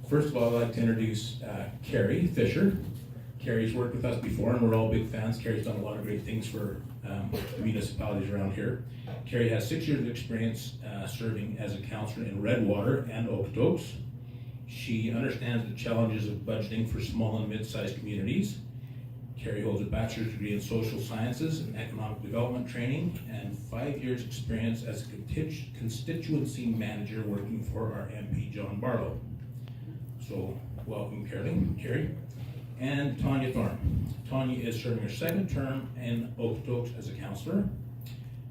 First of all, I'd like to introduce Carrie Fisher. Carrie's worked with us before and we're all big fans. Carrie's done a lot of great things for the municipalities around here. Carrie has 6 years of experience serving as a councillor in Redwater and Okotoks. She understands the challenges of budgeting for small and mid-sized communities. Carrie holds a bachelor's degree in social sciences and economic development training and 5 years experience as a constituency manager working for our MP John Barlow. So welcome Carrie. And Tanya Thorne. Tanya is serving her second term in Okotoks as a councillor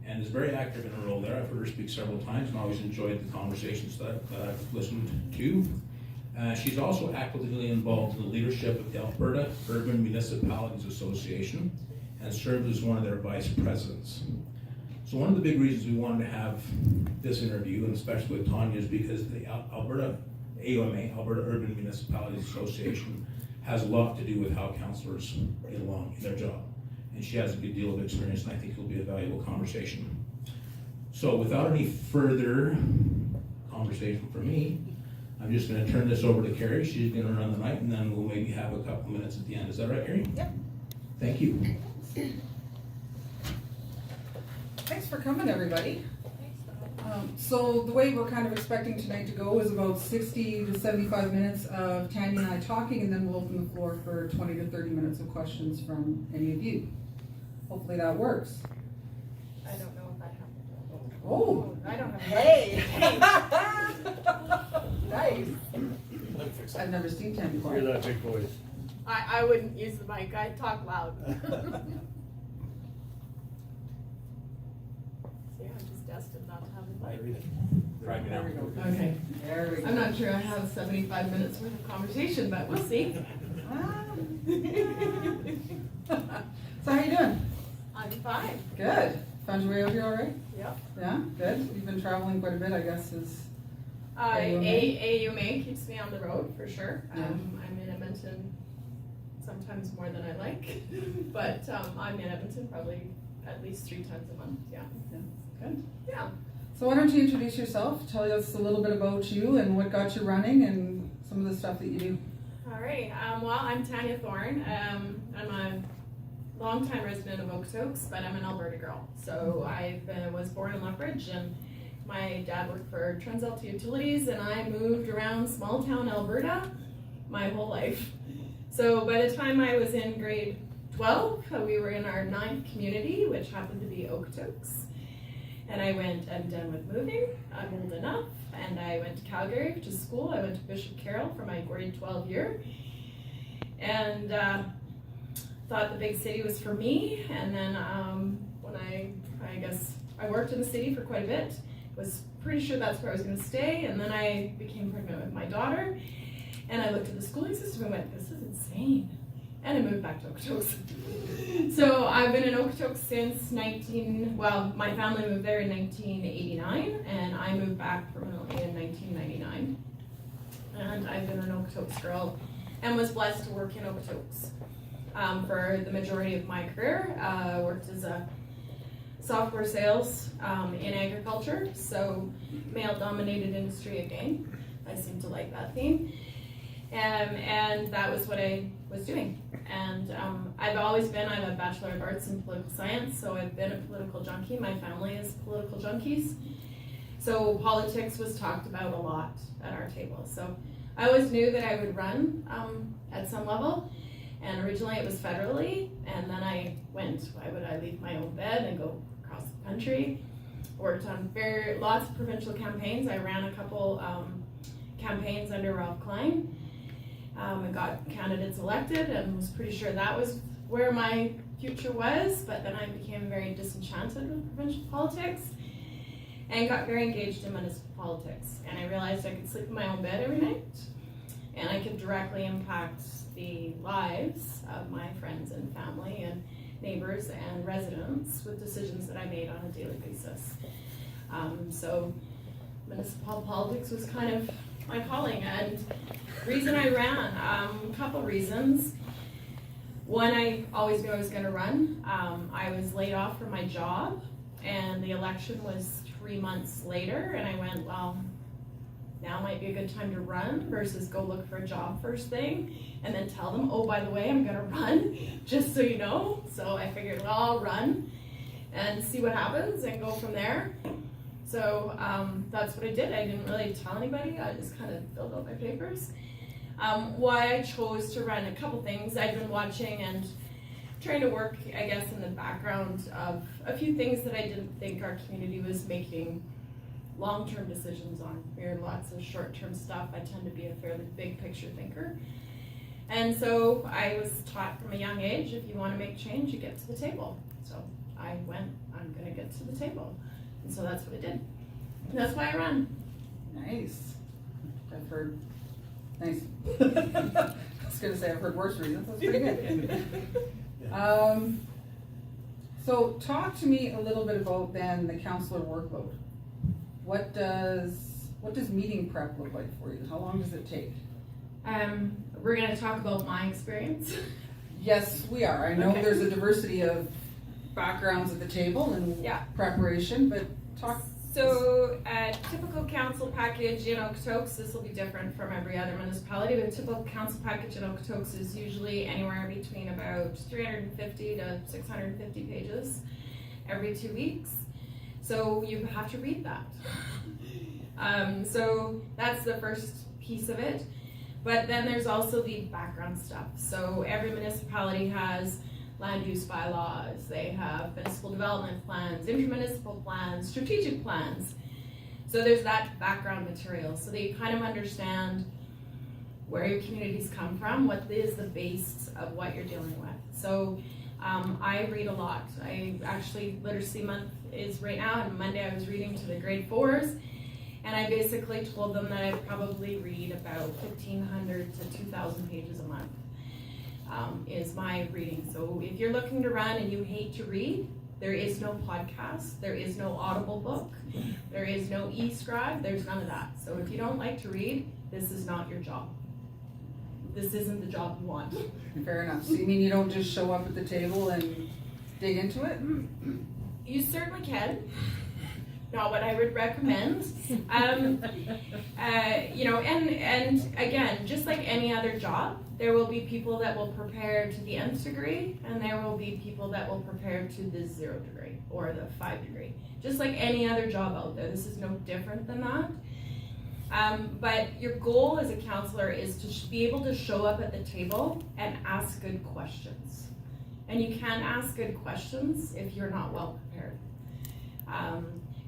and is very active in her role there. I've heard her speak several times and always enjoyed the conversations that I've listened to. She's also actively involved in the leadership of the Alberta Urban Municipalities Association and served as one of their vice presidents. So one of the big reasons we wanted to have this interview, and especially with Tanya, is because the Alberta AUMA, Alberta Urban Municipalities Association, has a lot to do with how councillors get along in their job. And she has a good deal of experience, and I think it'll be a valuable conversation. So without any further conversation from me, I'm just going to turn this over to Carrie. She's going to run the night, and then we'll maybe have a couple minutes at the end. Is that right, Carrie? Yep. Thank you. Thanks for coming, everybody. So the way we're kind of expecting tonight to go is about 60 to 75 minutes of Tanya and I talking, and then we'll open the floor for 20 to 30 minutes of questions from any of you. Hopefully that works. I don't know if that happened. Oh, I don't have. hey! Nice. I've never seen Tanya before. Hear that big voice. I wouldn't use the mic. I talk loud. See, I'm just destined not to have the mic. There we go. Okay. There we go. I'm not sure I have 75 minutes worth of conversation, but we'll see. So how you doing? I'm fine. Good. Found your way out here all right? Yep. Yeah, good. You've been traveling quite a bit, I guess, is... AUMA keeps me on the road for sure. Yeah. I'm in Edmonton sometimes more than I like, but I'm in Edmonton probably at least 3 times a month. Yeah. Good. Yeah. So why don't you introduce yourself, tell us a little bit about you and what got you running and some of the stuff that you do. All right. Well, I'm Tanya Thorne. I'm a longtime resident of Okotoks, but I'm an Alberta girl. So I was born in Lethbridge, and my dad worked for TransAlta Utilities, and I moved around small town Alberta my whole life. So by the time I was in grade 12, we were in our 9th community, which happened to be Okotoks. And I went, I'm done with moving, I'm old enough, and I went to Calgary to school. I went to Bishop Carroll for my grade 12 year, and thought the big city was for me. And then when I worked in the city for quite a bit, was pretty sure that's where I was going to stay, and then I became pregnant with my daughter, and I looked at the schooling system and went, this is insane, and I moved back to Okotoks. So I've been in Okotoks since my family moved there in 1989, and I moved back permanently in 1999, and I've been an Okotoks girl, and was blessed to work in Okotoks for the majority of my career. Worked as a software sales in agriculture, so male-dominated industry again. I seem to like that theme, and that was what I was doing. And I'm a Bachelor of Arts in Political Science, so I've been a political junkie. My family is political junkies, so politics was talked about a lot at our table. So I always knew that I would run at some level, and originally it was federally, and then I went, why would I leave my own bed and go across the country? Worked on lots of provincial campaigns. I ran a couple campaigns under Ralph Klein, and got candidates elected, and was pretty sure that was where my future was, but then I became very disenchanted with provincial politics and got very engaged in municipal politics. And I realized I could sleep in my own bed every night, and I could directly impact the lives of my friends and family and neighbors and residents with decisions that I made on a daily basis. So municipal politics was kind of my calling, and the reason I ran, a couple reasons. One, I always knew I was going to run. I was laid off from my job, and the election was 3 months later, and I went, well, now might might be a good time to run versus go look for a job first thing and then tell them, oh, by the way, I'm gonna run, just so you know. So I figured, well, I'll run and see what happens and go from there. So that's what I did. I didn't really tell anybody. I just kind of filled out my papers. Why I chose to run, a couple things. I've been watching and trying to work, I guess, in the background of a few things that I didn't think our community was making long-term decisions on. We hear lots of short-term stuff. I tend to be a fairly big picture thinker. And so I was taught from a young age, if you want to make change, you get to the table. So I went, I'm going to get to the table. And so that's what I did. And that's why I run. Nice. I've heard, nice. I was going to say I've heard worse reasons. That's pretty good. So talk to me a little bit about then the councillor workload. What does meeting prep look like for you? How long does it take? We're going to talk about my experience. Yes, we are. I know Okay. there's a diversity of backgrounds at the table and preparation, but talk. So a typical council package in Okotoks, this will be different from every other municipality, but a typical council package in Okotoks is usually anywhere between about 350 to 650 pages every 2 weeks. So you have to read that. So that's the first piece of it. But then there's also the background stuff. So every municipality has land use bylaws, they have municipal development plans, intermunicipal plans, strategic plans. So there's that background material so that you kind of understand where your communities come from, what is the base of what you're dealing with. So I read a lot. Literacy month is right now, and Monday I was reading to the grade 4s, and I basically told them that I'd probably read about 1,500 to 2,000 pages a month. Is my reading. So if you're looking to run and you hate to read, there is no podcast, there is no Audible book, there is no e-scribe, there's none of that. So if you don't like to read, this is not your job. This isn't the job you want. Fair enough. So you mean you don't just show up at the table and dig into it? You certainly can. Not what I would recommend. And again, just like any other job, there will be people that will prepare to the nth degree, and there will be people that will prepare to the 0 degree or the 5 degree. Just like any other job out there, this is no different than that. But your goal as a counselor is to be able to show up at the table and ask good questions. And you can't ask good questions if you're not well prepared.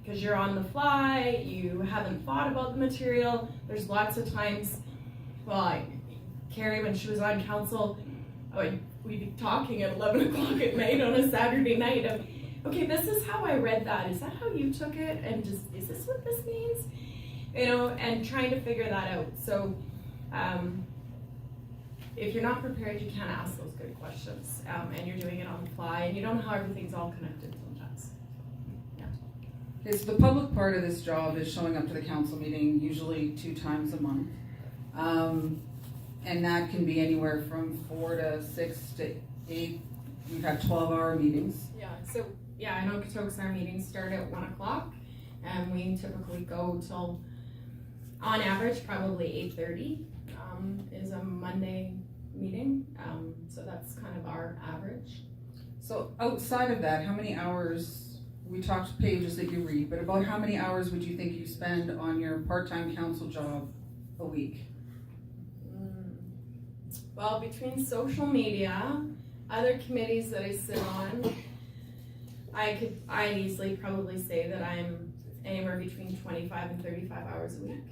Because you're on the fly, you haven't thought about the material. There's lots of times, Carrie, when she was on council, we'd be talking at 11 o'clock at night on a Saturday night of, okay, this is how I read that. Is that how you took it? And just, is this what this means? And trying to figure that out. So if you're not prepared, you can't ask those good questions. And you're doing it on the fly, and you don't know how everything's all connected sometimes. Okay, so the public part of this job is showing up to the council meeting usually 2 times a month. And that can be anywhere from 4 to 6 to 8. We've had 12-hour meetings. I know Okotoks, our meetings start at 1 o'clock, and we typically go till, on average, probably 8:30 is a Monday meeting. So that's kind of our average. So outside of that, how many hours, we talked pages that you read, but about how many hours would you think you spend on your part-time council job a week? Well, between social media, other committees that I sit on, I'd easily probably say that I'm anywhere between 25 and 35 hours a week.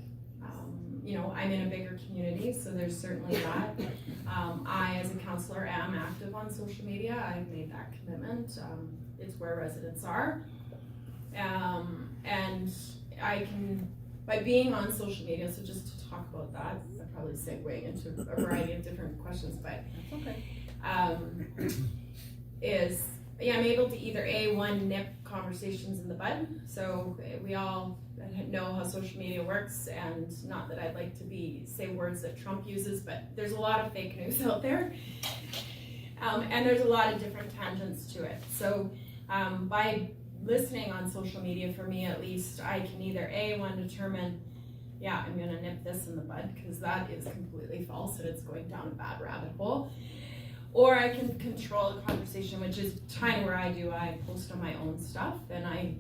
I'm in a bigger community, so there's certainly that. I, as a counselor, am active on social media. I've made that commitment. It's where residents are. And I can, by being on social media, so just to talk about that, I'm probably segueing into a variety of different questions, but I'm able to either nip conversations in the bud, so we all know how social media works, and not that I'd like to say words that Trump uses, but there's a lot of fake news out there, and there's a lot of different tangents to it. So by listening on social media, for me at least, I can either determine yeah, I'm gonna nip this in the bud, because that is completely false and it's going down a bad rabbit hole. Or I can control the conversation, which is kind of where I post on my own stuff, and I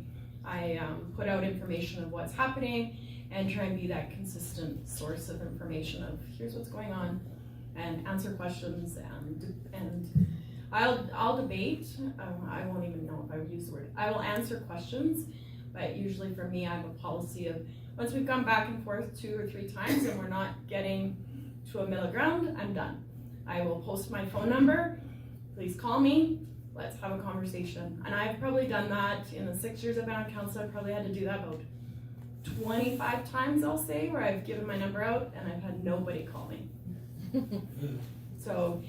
put out information of what's happening and try and be that consistent source of information of here's what's going on, and answer questions, and I'll debate. I won't even know if I would use the word. I will answer questions, but usually for me, I have a policy of once we've gone back and forth 2 or 3 times and we're not getting to a middle ground, I'm done. I will post my phone number. Please call me. Let's have a conversation. And I've probably done that in the 6 years I've been on council. I've probably had to do that about 25 times, I'll say, where I've given my number out and I've had nobody call me. So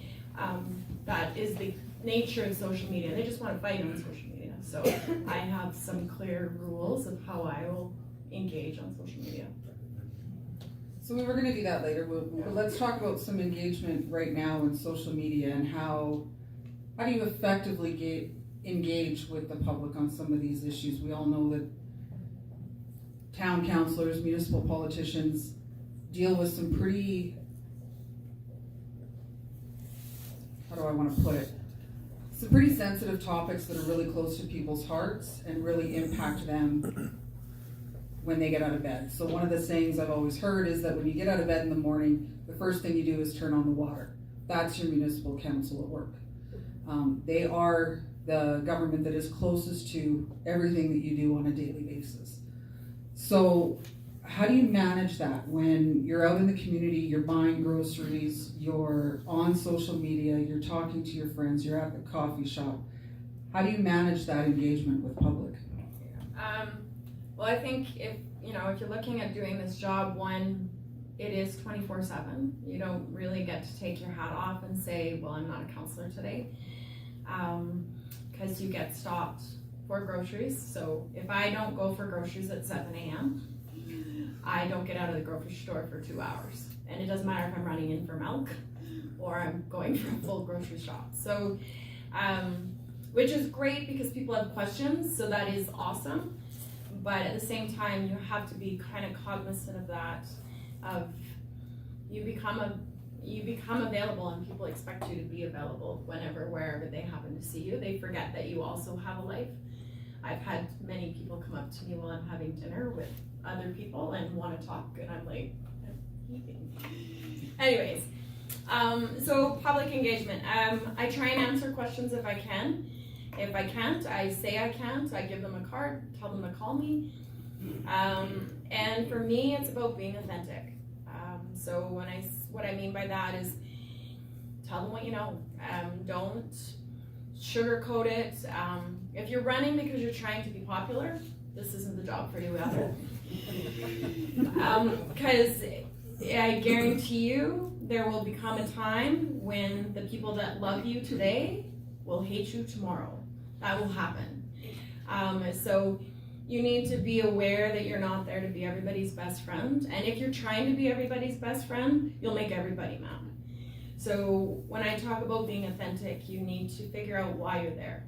that is the nature of social media. They just want to fight on social media. So I have some clear rules of how I will engage on social media. So we were gonna do that later, but let's talk about some engagement right now in social media and how do you effectively engage with the public on some of these issues? We all know that town councillors, municipal politicians deal with some pretty, how do I want to put it? Some pretty sensitive topics that are really close to people's hearts and really impact them when they get out of bed. So one of the sayings I've always heard is that when you get out of bed in the morning, the first thing you do is turn on the water. That's your municipal council at work. They are the government that is closest to everything that you do on a daily basis. So how do you manage that when you're out in the community, you're buying groceries, you're on social media, you're talking to your friends, you're at the coffee shop? How do you manage that engagement with public? Well, I think if you're looking at doing this job, one, it is 24/7. You don't really get to take your hat off and say, well, I'm not a councillor today, because you get stopped for groceries. So if I don't go for groceries at 7 a.m., I don't get out of the grocery store for 2 hours. And it doesn't matter if I'm running in for milk or I'm going for a full grocery shop. So, which is great because people have questions, so that is awesome. But at the same time, you have to be kind of cognizant of that, of you become available and people expect you to be available wherever they happen to see you. They forget that you also have a life. I've had many people come up to me while I'm having dinner with other people and want to talk, and I'm like, I'm eating. Anyways, so public engagement. I try and answer questions if I can. If I can't, I say I can't. I give them a card, tell them to call me. And for me, it's about being authentic. So what I mean by that is tell them what you know. Don't sugarcoat it. If you're running because you're trying to be popular, this isn't the job for you either. Because I guarantee you there will become a time when the people that love you today will hate you tomorrow. That will happen. So you need to be aware that you're not there to be everybody's best friend. And if you're trying to be everybody's best friend, you'll make everybody mad. So when I talk about being authentic, you need to figure out why you're there.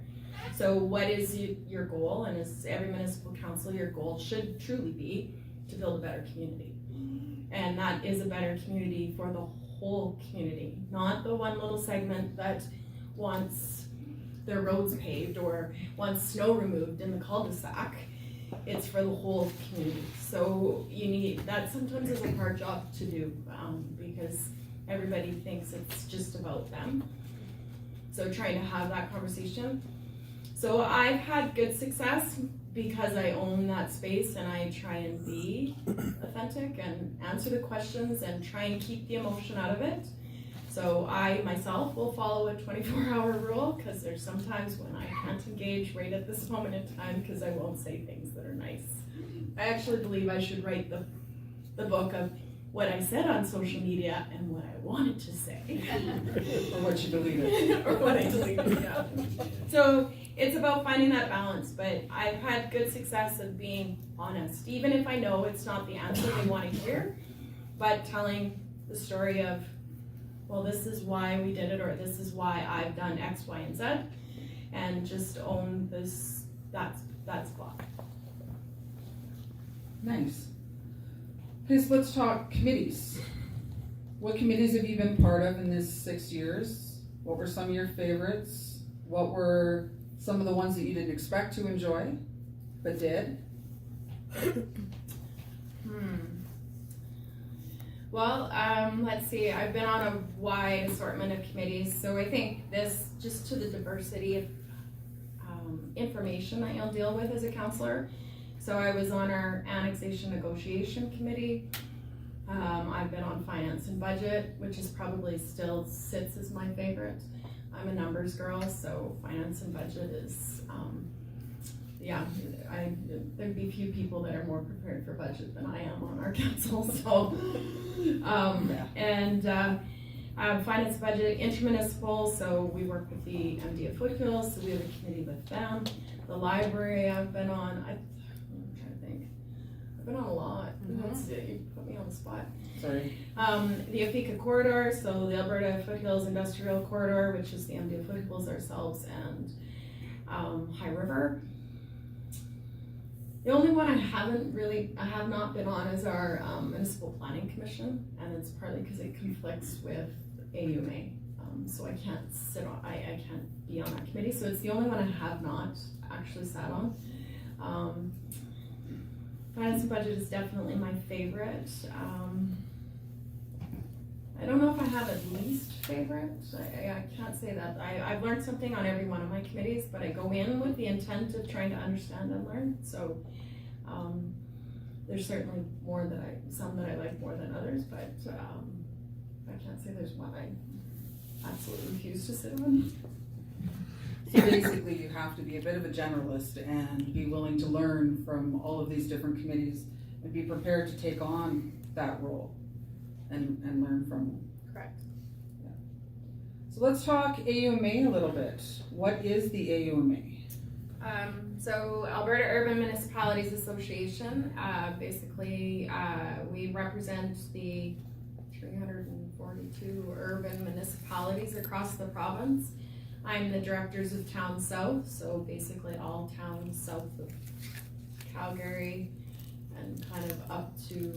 So what is your goal? And as every municipal council, your goal should truly be to build a better community. And that is a better community for the whole community, not the one little segment that wants their roads paved or wants snow removed in the cul-de-sac. It's for the whole community. So that sometimes is a hard job to do because everybody thinks it's just about them. So trying to have that conversation. So I've had good success because I own that space and I try and be authentic and answer the questions and try and keep the emotion out of it. So I myself will follow a 24-hour rule because there's sometimes when I can't engage right at this moment in time because I won't say things that are nice. I actually believe I should write the book of what I said on social media and what I wanted to say. Or what you deleted. Or what I deleted, yeah. So it's about finding that balance, but I've had good success of being honest, even if I know it's not the answer they want to hear, but telling the story of, well, this is why we did it, or this is why I've done X, Y, and Z, and just own this, that spot. Nice. Okay, so let's talk committees. What committees have you been part of in this 6 years? What were some of your favorites? What were some of the ones that you didn't expect to enjoy, but did? Well, let's see, I've been on a wide assortment of committees, so I think this, just to the diversity of information that you'll deal with as a councillor. So I was on our annexation negotiation committee. I've been on finance and budget, which is probably still sits as my favorite. I'm a numbers girl, so finance and budget is, there'd be few people that are more prepared for budget than I am on our council, so. Finance budget, intermunicipal, so we work with the MD of Foothills, so we have a committee with them. The library I've been on, I'm trying to think. I've been on a lot. Let's see, you put me on the spot. Sorry. The Ophica corridor, so the Alberta Foothills Industrial Corridor, which is the MD of Foothills ourselves, and High River. The only one I have not been on is our Municipal Planning Commission, and it's partly because it conflicts with AUMA. So I can't I can't be on that committee, so it's the only one I have not actually sat on. Finance and budget is definitely my favorite. I don't know if I have a least favorite. I can't say that. I've learned something on every one of my committees, but I go in with the intent of trying to understand and learn. So there's certainly some that I like more than others, but I can't say there's one I absolutely refuse to sit on. So basically you have to be a bit of a generalist and be willing to learn from all of these different committees and be prepared to take on that role and learn from them. Correct. Yeah. So let's talk AUMA a little bit. What is the AUMA? So Alberta Urban Municipalities Association, basically we represent the 342 urban municipalities across the province. I'm the directors of Town South, so basically all towns south of Calgary and kind of up to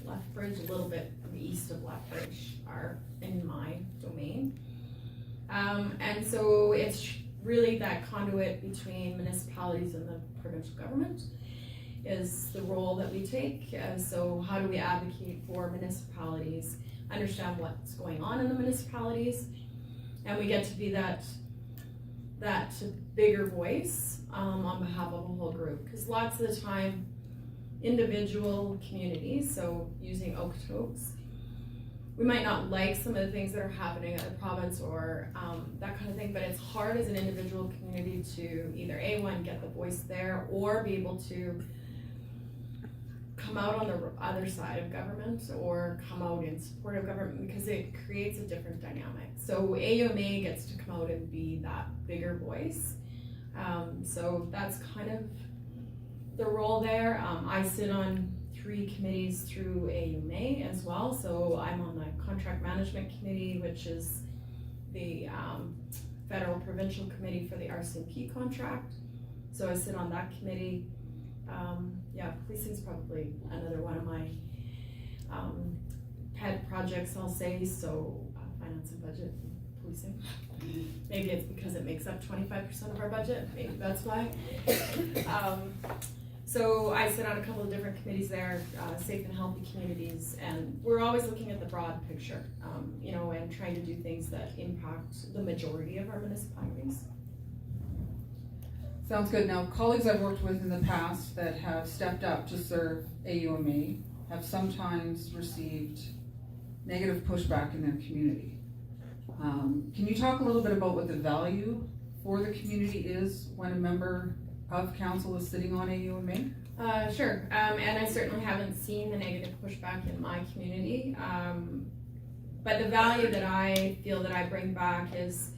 Lethbridge, a little bit east of Lethbridge are in my domain. And so it's really that conduit between municipalities and the provincial government is the role that we take. So how do we advocate for municipalities, understand what's going on in the municipalities, and we get to be that bigger voice on behalf of a whole group. Because lots of the time, individual communities, so using Okotoks, we might not like some of the things that are happening at the province or that kind of thing, but it's hard as an individual community to either A1, get the voice there, or be able to come out on the other side of government or come out in support of government, because it creates a different dynamic. So AUMA gets to come out and be that bigger voice. So that's kind of the role there. I sit on 3 committees through AUMA as well. So I'm on the contract management committee, which is the federal provincial committee for the RCMP contract. So I sit on that committee. Policing's probably another one of my pet projects, I'll say. So finance and budget, policing. Maybe it's because it makes up 25% of our budget. Maybe that's why. So I sit on a couple of different committees there, safe and healthy communities, and we're always looking at the broad picture, and trying to do things that impact the majority of our municipalities. Sounds good. Now, colleagues I've worked with in the past that have stepped up to serve AUMA have sometimes received negative pushback in their community. Can you talk a little bit about what the value for the community is when a member of council is sitting on AUMA? Sure, and I certainly haven't seen the negative pushback in my community, but the value that I feel that I bring back is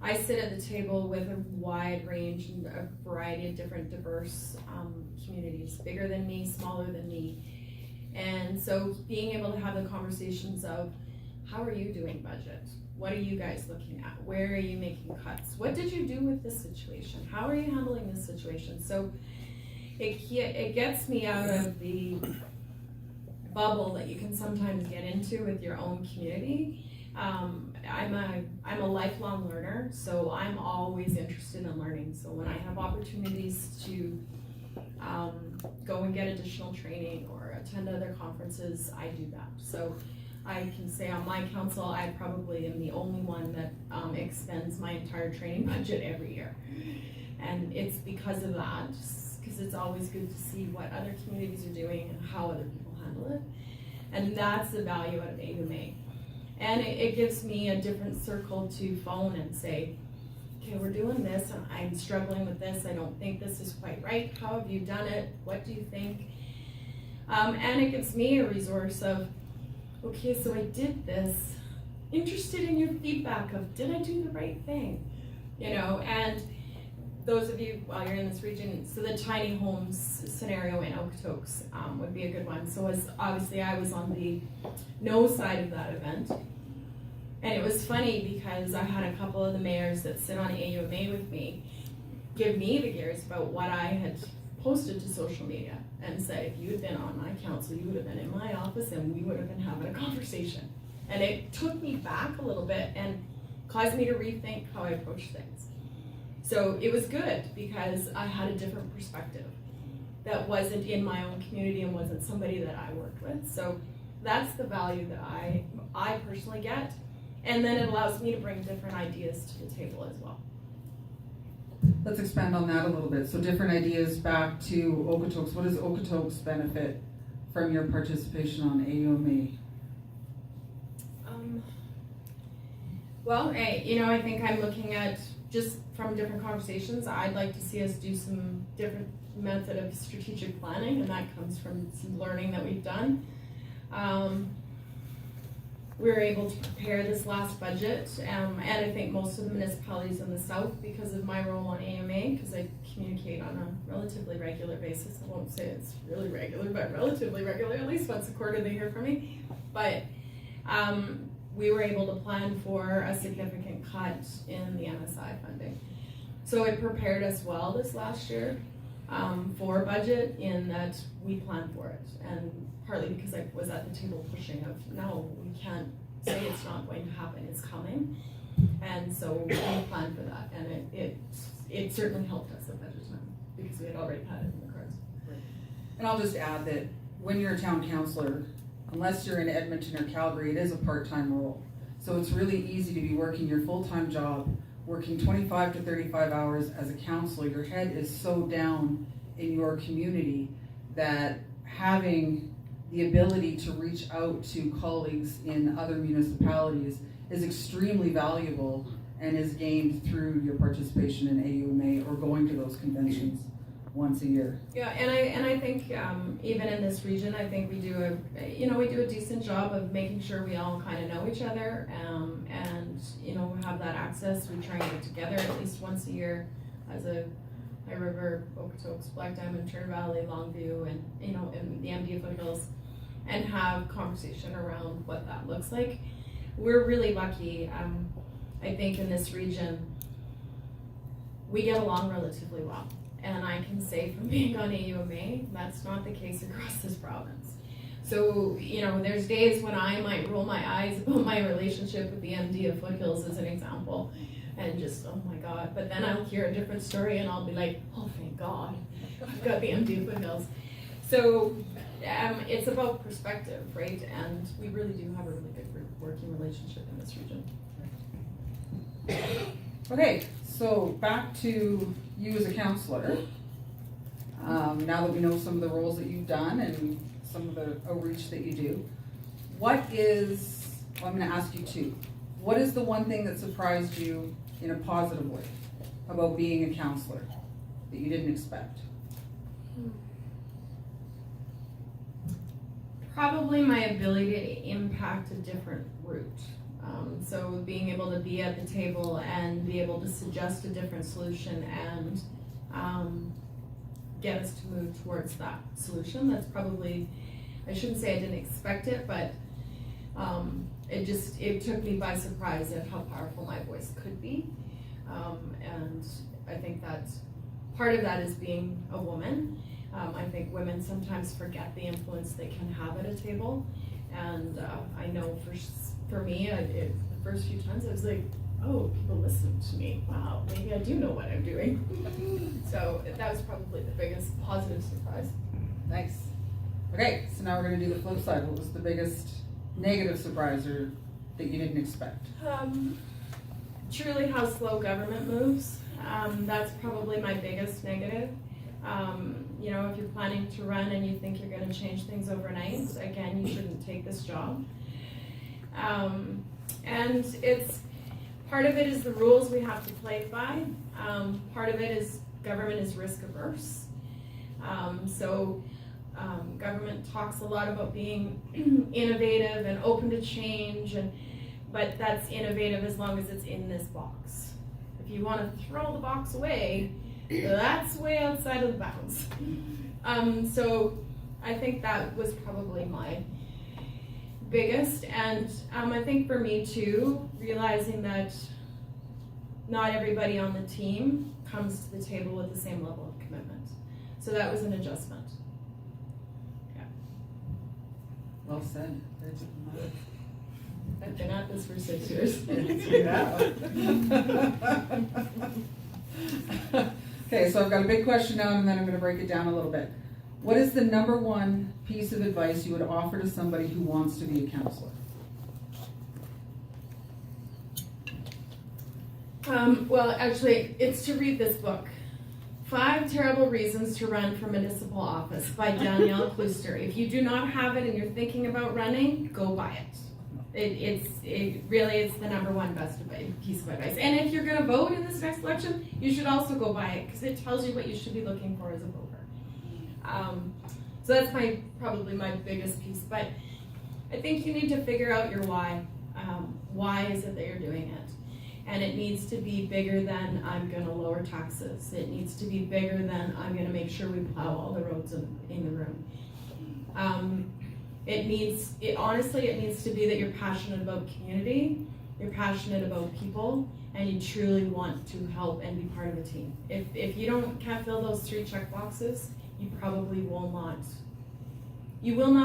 I sit at the table with a wide range and a variety of different diverse communities, bigger than me, smaller than me. And so being able to have the conversations of, how are you doing budget? What are you guys looking at? Where are you making cuts? What did you do with this situation? How are you handling this situation? So it gets me out of the bubble that you can sometimes get into with your own community. I'm a lifelong learner, so I'm always interested in learning. So when I have opportunities to go and get additional training or attend other conferences, I do that. So I can say on my council, I probably am the only one that expends my entire training budget every year. And it's because of that, because it's always good to see what other communities are doing and how other people handle it. And that's the value out of AUMA. And it gives me a different circle to phone and say, okay, we're doing this, and I'm struggling with this, I don't think this is quite right, how have you done it, what do you think? And it gives me a resource of, okay, so I did this, interested in your feedback of, did I do the right thing? You know, and those of you, while you're in this region, so the tiny homes scenario in Okotoks would be a good one. So as obviously I was on the no side of that event. And it was funny because I had a couple of the mayors that sit on AUMA with me give me the gears about what I had posted to social media and said, if you had been on my council, you would have been in my office and we would have been having a conversation. And it took me back a little bit and caused me to rethink how I approach things. So it was good because I had a different perspective that wasn't in my own community and wasn't somebody that I worked with. So that's the value that I personally get. And then it allows me to bring different ideas to the table as well. Let's expand on that a little bit. So different ideas back to Okotoks. What does Okotoks benefit from your participation on AUMA? Well, I think I'm looking at just from different conversations. I'd like to see us do some different method of strategic planning, and that comes from some learning that we've done. We were able to prepare this last budget, and I think most of the municipalities in the south, because of my role on AMA, because I communicate on a relatively regular basis. I won't say it's really regular, but relatively regular, at least once a quarter they hear from me. But we were able to plan for a significant cut in the MSI funding. So it prepared us well this last year for budget, in that we planned for it. And partly because I was at the table pushing of, no, we can't say it's not going to happen, it's coming. And so we planned for that, and it certainly helped us at budget time because we had already had it in the cards. And I'll just add that when you're a town councillor, unless you're in Edmonton or Calgary, it is a part-time role. So it's really easy to be working your full-time job, working 25 to 35 hours as a councillor. Your head is so down in your community that having the ability to reach out to colleagues in other municipalities is extremely valuable and is gained through your participation in AUMA or going to those conventions once a year. Yeah, and I think even in this region, I think we do a decent job of making sure we all kind of know each other, and have that access. We try and get together at least once a year as a High River, Okotoks, Black Diamond, Turner Valley, Longview, and in the MD foothills, and have conversation around what that looks like. We're really lucky. I think in this region, we get along relatively well. And I can say from being on AUMA, that's not the case across this province. So, there's days when I might roll my eyes about my relationship with the MD of Foothills as an example, and just, oh my God. But then I'll hear a different story and I'll be like, oh, thank God, I've got the MD of Foothills. So it's about perspective, right? And we really do have a really good working relationship in this region. Okay, so back to you as a councillor. Now that we know some of the roles that you've done and some of the outreach that you do, I'm going to ask you two. What is the one thing that surprised you in a positive way about being a councillor that you didn't expect? Probably my ability to impact a different route. So being able to be at the table and be able to suggest a different solution and get us to move towards that solution. That's probably, I shouldn't say I didn't expect it, but it took me by surprise at how powerful my voice could be. And I think that part of that is being a woman. I think women sometimes forget the influence they can have at a table. And I know for me, the first few times I was like, oh, people listen to me. Wow, maybe I do know what I'm doing. So that was probably the biggest positive surprise. Nice. Okay, so now we're gonna do the flip side. What was the biggest negative surprise or that you didn't expect? Truly how slow government moves. That's probably my biggest negative. You know, if you're planning to run and you think you're gonna change things overnight, again, you shouldn't take this job. And part of it is the rules we have to play by. Part of it is government is risk averse. Government talks a lot about being innovative and open to change, but that's innovative as long as it's in this box. If you want to throw the box away, that's way outside of the bounds. So I think that was probably my biggest, and I think for me too, realizing that not everybody on the team comes to the table with the same level of commitment. So that was an adjustment. Yeah. Well said. I've been at this for 6 years. Okay, so I've got a big question now, and then I'm going to break it down a little bit. What is the number one piece of advice you would offer to somebody who wants to be a councillor? Well, actually, it's to read this book, 5 Terrible Reasons to Run for Municipal Office by Danielle Klooster. If you do not have it and you're thinking about running, go buy it. It really is the number one best piece of advice. And if you're going to vote in this next election, you should also go buy it because it tells you what you should be looking for as a voter. So that's probably my biggest piece. But I think you need to figure out your why. Why is it that you're doing it? And it needs to be bigger than I'm going to lower taxes. It needs to be bigger than I'm going to make sure we plow all the roads in the room. Honestly, it needs to be that you're passionate about community, you're passionate about people, and you truly want to help and be part of a team. If you can't fill those 3 check boxes, you probably will not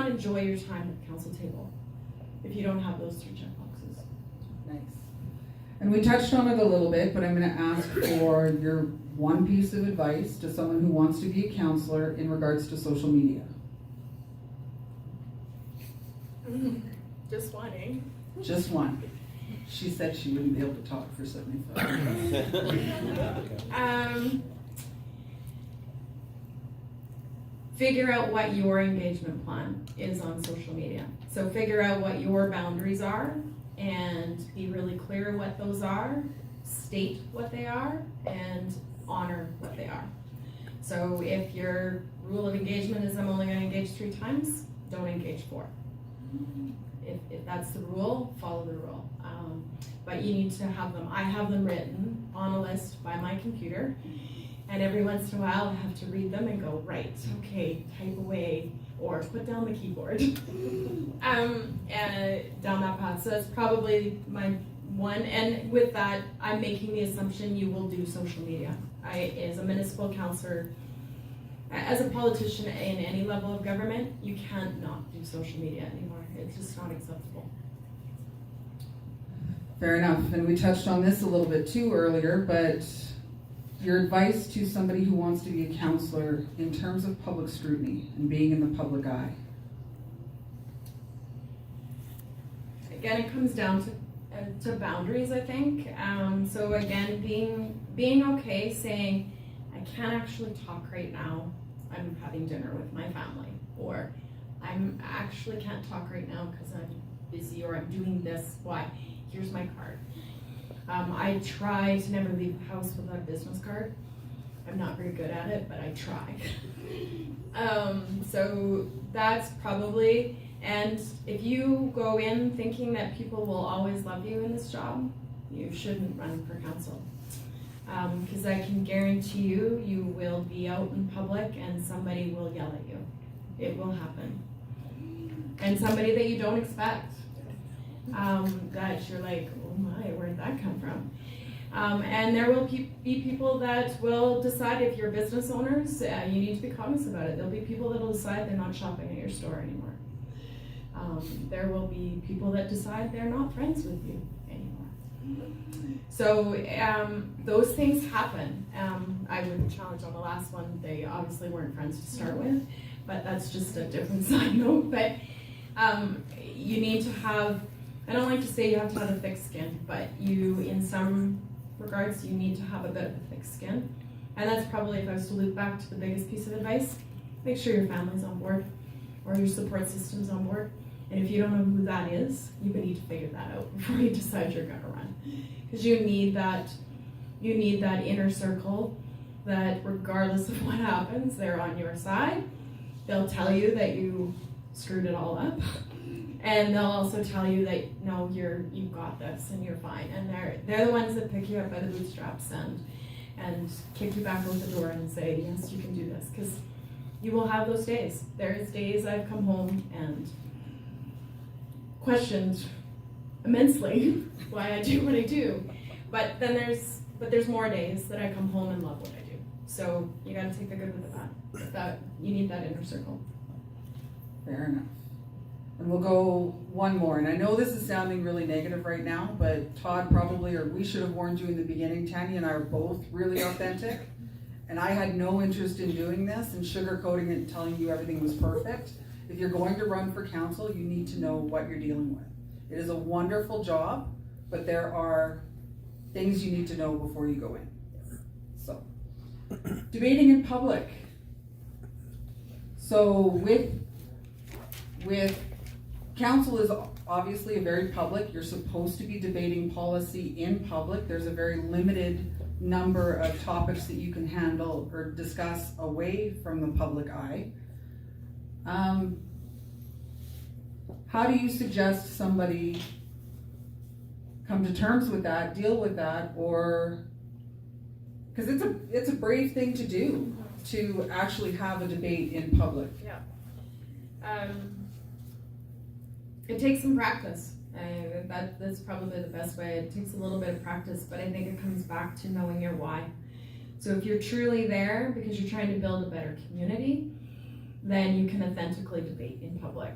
enjoy your time at the council table if you don't have those 3 check boxes. Nice. And we touched on it a little bit, but I'm going to ask for your one piece of advice to someone who wants to be a councillor in regards to social media. Just one, eh? Just one. She said she wouldn't be able to talk for 75 minutes. Figure out what your engagement plan is on social media. So figure out what your boundaries are and be really clear what those are, state what they are, and honor what they are. So if your rule of engagement is I'm only going to engage 3 times, don't engage 4. If that's the rule, follow the rule. But you need to have them. I have them written on a list by my computer, and every once in a while I have to read them and go, right, okay, type away, or put down the keyboard. And down that path. So that's probably my one. And with that, I'm making the assumption you will do social media. As a municipal councillor, as a politician in any level of government, you can't not do social media anymore. It's just not acceptable. Fair enough. And we touched on this a little bit too earlier, but your advice to somebody who wants to be a councillor in terms of public scrutiny and being in the public eye. Again, it comes down to boundaries, I think. So again, being okay saying, I can't actually talk right now. I'm having dinner with my family, or I'm actually can't talk right now because I'm busy, or I'm doing this. Why? Here's my card. I try to never leave the house without a business card. I'm not very good at it, but I try. So that's probably, and if you go in thinking that people will always love you in this job, you shouldn't run for council. Because I can guarantee you, you will be out in public and somebody will yell at you. It will happen. And somebody that you don't expect. That you're like, oh my, where did that come from? And there will be people that will decide, if you're business owners, you need to be cognizant about it. There'll be people that will decide they're not shopping at your store anymore. There will be people that decide they're not friends with you anymore. So those things happen. I would challenge on the last one, they obviously weren't friends to start with, but that's just a different side note. But you need to have, I don't like to say you have to have a thick skin, but you, in some regards, you need to have a bit of a thick skin. And that's probably, if I was to loop back to the biggest piece of advice, make sure your family's on board or your support system's on board. And if you don't know who that is, you need to figure that out before you decide you're gonna run. Because you need that inner circle that regardless of what happens, they're on your side. They'll tell you that you screwed it all up. And they'll also tell you that, no, you've got this and you're fine. And they're the ones that pick you up by the bootstraps and kick you back out the door and say, yes, you can do this. Because you will have those days. There's days I've come home and questioned immensely why I do what I do. But then there's more days that I come home and love what I do. So you gotta take the good with the bad. That you need that inner circle. Fair enough. And we'll go one more. And I know this is sounding really negative right now, but Todd probably, or we should have warned you in the beginning. Tanya and I are both really authentic. And I had no interest in doing this and sugarcoating it and telling you everything was perfect. If you're going to run for council, you need to know what you're dealing with. It is a wonderful job, but there are things you need to know before you go in. So, debating in public. So with council is obviously a very public, you're supposed to be debating policy in public. There's a very limited number of topics that you can handle or discuss away from the public eye. How do you suggest somebody come to terms with that, deal with that, or, because it's a brave thing to do, to actually have a debate in public. Yeah. It takes some practice. That's probably the best way. It takes a little bit of practice, but I think it comes back to knowing your why. So if you're truly there because you're trying to build a better community, then you can authentically debate in public.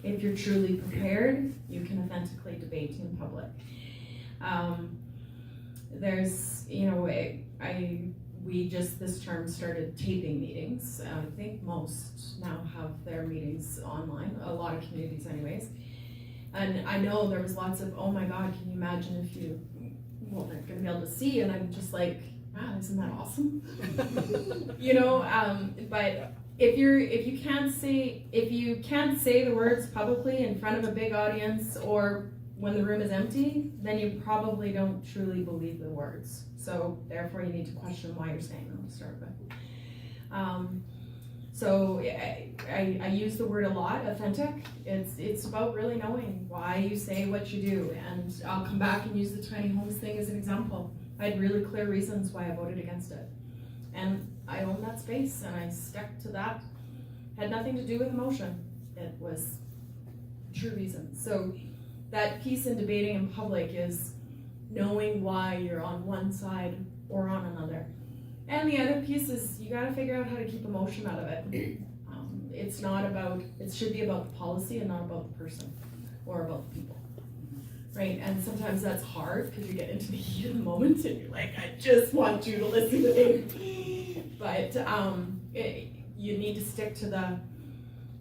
If you're truly prepared, you can authentically debate in public. We just this term started taping meetings. I think most now have their meetings online, a lot of communities anyways. And I know there was lots of, oh my God, can you imagine if you weren't gonna be able to see? And I'm just like, wow, isn't that awesome? But if you can't say the words publicly in front of a big audience or when the room is empty, then you probably don't truly believe the words. So therefore you need to question why you're saying them to start with. So I use the word a lot, authentic. It's about really knowing why you say what you do. And I'll come back and use the tiny homes thing as an example. I had really clear reasons why I voted against it. And I own that space and I stuck to that. Had nothing to do with emotion. It was true reason. So that piece in debating in public is knowing why you're on one side or on another. And the other piece is you gotta figure out how to keep emotion out of it. It should be about the policy and not about the person or about the people. Right, and sometimes that's hard because you get into the heat of the moment and you're like, I just want you to listen to me. But you need to stick to the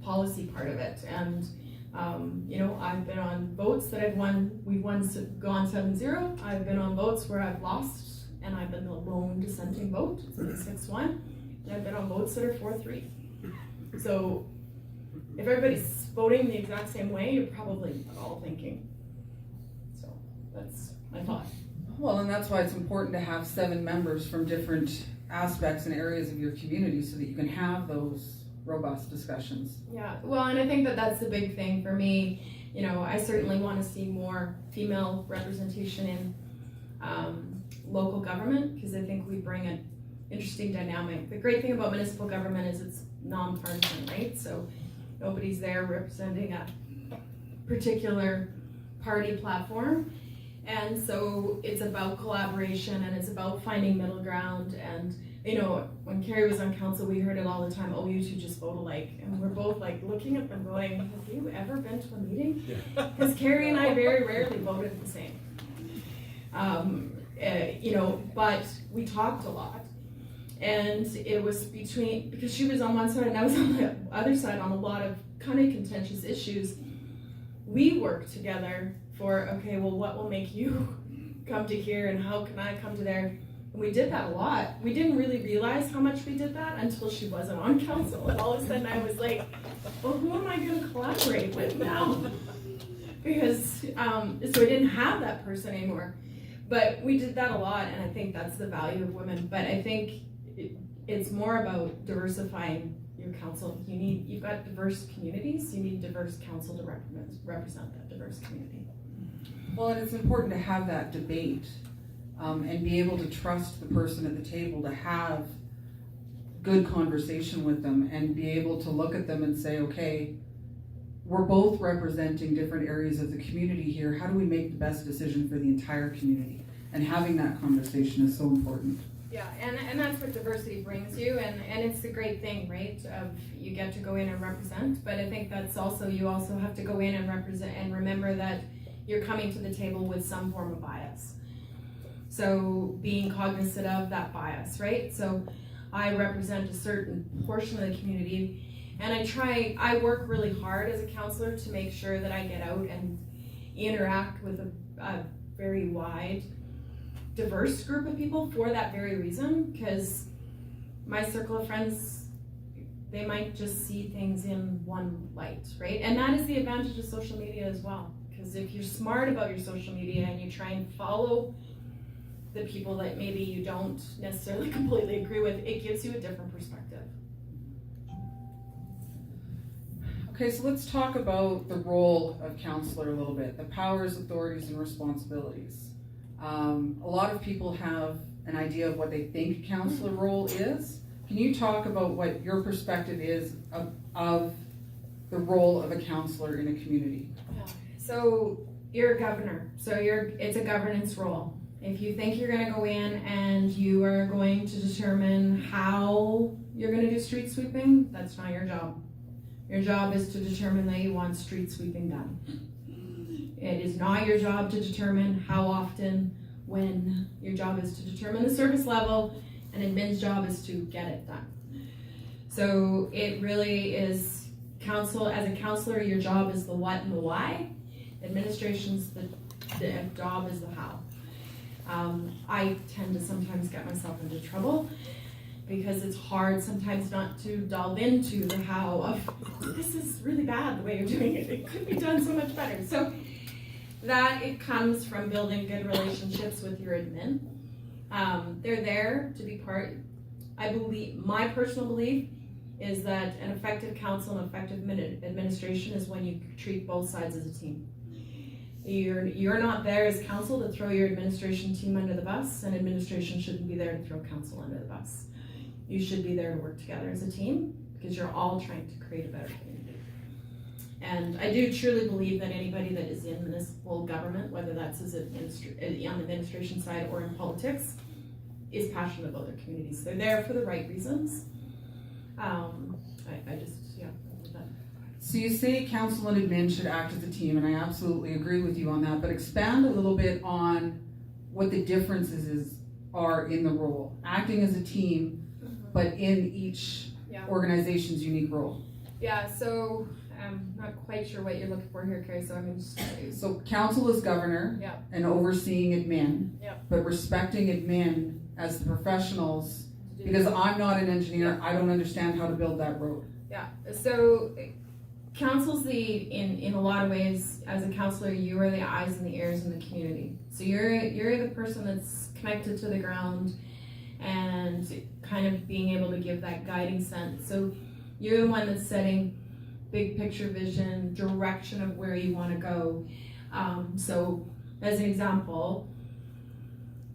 policy part of it. And I've been on votes that I've won. Gone 7-0. I've been on votes where I've lost, and I've been the lone dissenting vote. It's been 6-1. And I've been on votes that are 4-3. So if everybody's voting the exact same way, you're probably not all thinking. So that's my thought. Well, and that's why it's important to have 7 members from different aspects and areas of your community so that you can have those robust discussions. Yeah, well, and I think that's the big thing for me. I certainly want to see more female representation in local government because I think we bring an interesting dynamic. The great thing about municipal government is it's nonpartisan, right? So nobody's there representing a particular party platform. And so it's about collaboration and it's about finding middle ground. And you know, when Carrie was on council, we heard it all the time, oh, you two just vote alike. And we're both like looking at them going, have you ever been to a meeting? Because Carrie and I very rarely voted the same. You know, but we talked a lot. And it was because she was on one side and I was on the other side on a lot of kind of contentious issues. We worked together for, okay, well, what will make you come to here and how can I come to there? And we did that a lot. We didn't really realize how much we did that until she wasn't on council. And all of a sudden I was like, well, who am I going to collaborate with now? Because, so I didn't have that person anymore. But we did that a lot, and I think that's the value of women. But I think it's more about diversifying your council. You've got diverse communities, you need diverse council to represent that diverse community. Well, and it's important to have that debate and be able to trust the person at the table to have good conversation with them and be able to look at them and say, okay, we're both representing different areas of the community here. How do we make the best decision for the entire community? And having that conversation is so important. Yeah, and that's what diversity brings you, and it's a great thing, right? You get to go in and represent, but I think that's also, you also have to go in and represent and remember that you're coming to the table with some form of bias. So being cognizant of that bias, right? So I represent a certain portion of the community, and I work really hard as a councillor to make sure that I get out and interact with a very wide, diverse group of people for that very reason, because my circle of friends, they might just see things in one light, right? And that is the advantage of social media as well, because if you're smart about your social media and you try and follow the people that maybe you don't necessarily completely agree with, it gives you a different perspective. Okay, so let's talk about the role of councillor a little bit, the powers, authorities, and responsibilities. A lot of people have an idea of what they think a councillor role is. Can you talk about what your perspective is of the role of a councillor in a community? Yeah. So you're a governor, so it's a governance role. If you think you're going to go in and you are going to determine how you're going to do street sweeping, that's not your job. Your job is to determine that you want street sweeping done. It is not your job to determine how often, when. Your job is to determine the service level, and admin's job is to get it done. So it really is as a councillor, your job is the what and the why. Administration's the job is the how. I tend to sometimes get myself into trouble because it's hard sometimes not to delve into the how of, this is really bad the way you're doing it. It could be done so much better. So that it comes from building good relationships with your admin. They're there to be part. I believe, my personal belief is that an effective council and effective administration is when you treat both sides as a team. You're not there as council to throw your administration team under the bus, and administration shouldn't be there to throw council under the bus. You should be there to work together as a team because you're all trying to create a better community. And I do truly believe that anybody that is in municipal government, whether that's on the administration side or in politics, is passionate about their communities. They're there for the right reasons. So you say council and admin should act as a team, and I absolutely agree with you on that, but expand a little bit on what the differences are in the role. Acting as a team, but in each organization's unique role. Yeah, so I'm not quite sure what you're looking for here, Carrie, so I'm going to just... So council is governor and overseeing admin, but respecting admin as the professionals, because I'm not an engineer, I don't understand how to build that road. Yeah, so council's in a lot of ways, as a councillor, you are the eyes and the ears in the community. So you're the person that's connected to the ground and kind of being able to give that guiding sense. So you're the one that's setting big picture vision, direction of where you want to go. So as an example,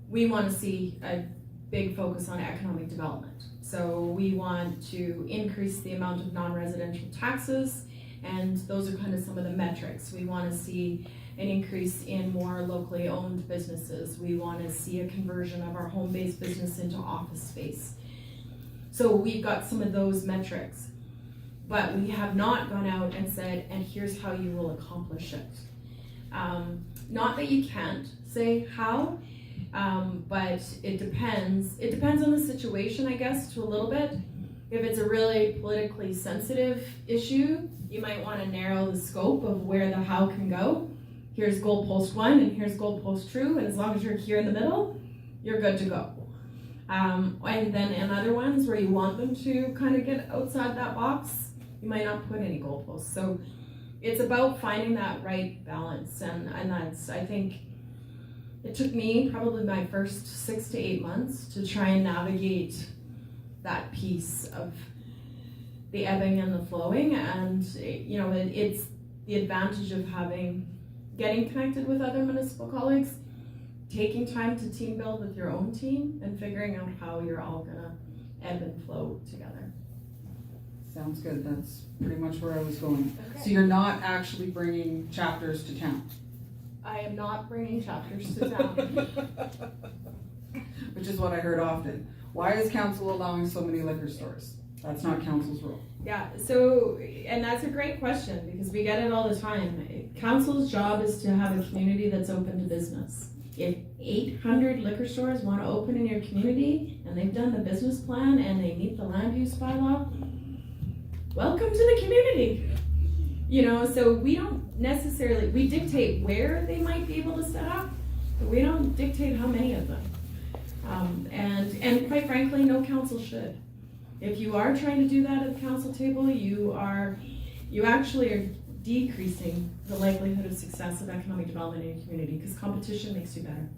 we want to see a big focus on economic development. So we want to increase the amount of non-residential taxes And those are kind of some of the metrics. We want to see an increase in more locally owned businesses. We want to see a conversion of our home-based business into office space. So we've got some of those metrics, but we have not gone out and said, and here's how you will accomplish it. Not that you can't say how, but it depends. It depends on the situation, I guess, to a little bit. If it's a really politically sensitive issue, you might want to narrow the scope of where the how can go. Here's goalpost 1 and here's goalpost 2, and as long as you're here in the middle, you're good to go. And then in other ones where you want them to kind of get outside that box, you might not put any goalposts. So it's about finding that right balance, and that's, I think, it took me probably my first 6 to 8 months to try and navigate that piece of the ebbing and the flowing, and it's the advantage of getting connected with other municipal colleagues, taking time to team build with your own team, and figuring out how you're all gonna ebb and flow together. Sounds good. That's pretty much where I was going. Okay. So you're not actually bringing chapters to town? I am not bringing chapters to town. Which is what I heard often. Why is council allowing so many liquor stores? That's not council's role. Yeah, so, and that's a great question, because we get it all the time. Council's job is to have a community that's open to business. If 800 liquor stores want to open in your community, and they've done the business plan, and they meet the land use bylaw, welcome to the community. So we don't necessarily, we dictate where they might be able to set up, but we don't dictate how many of them. And quite frankly, no council should. If you are trying to do that at the council table, you actually are decreasing the likelihood of success of economic development in your community, because competition makes you better.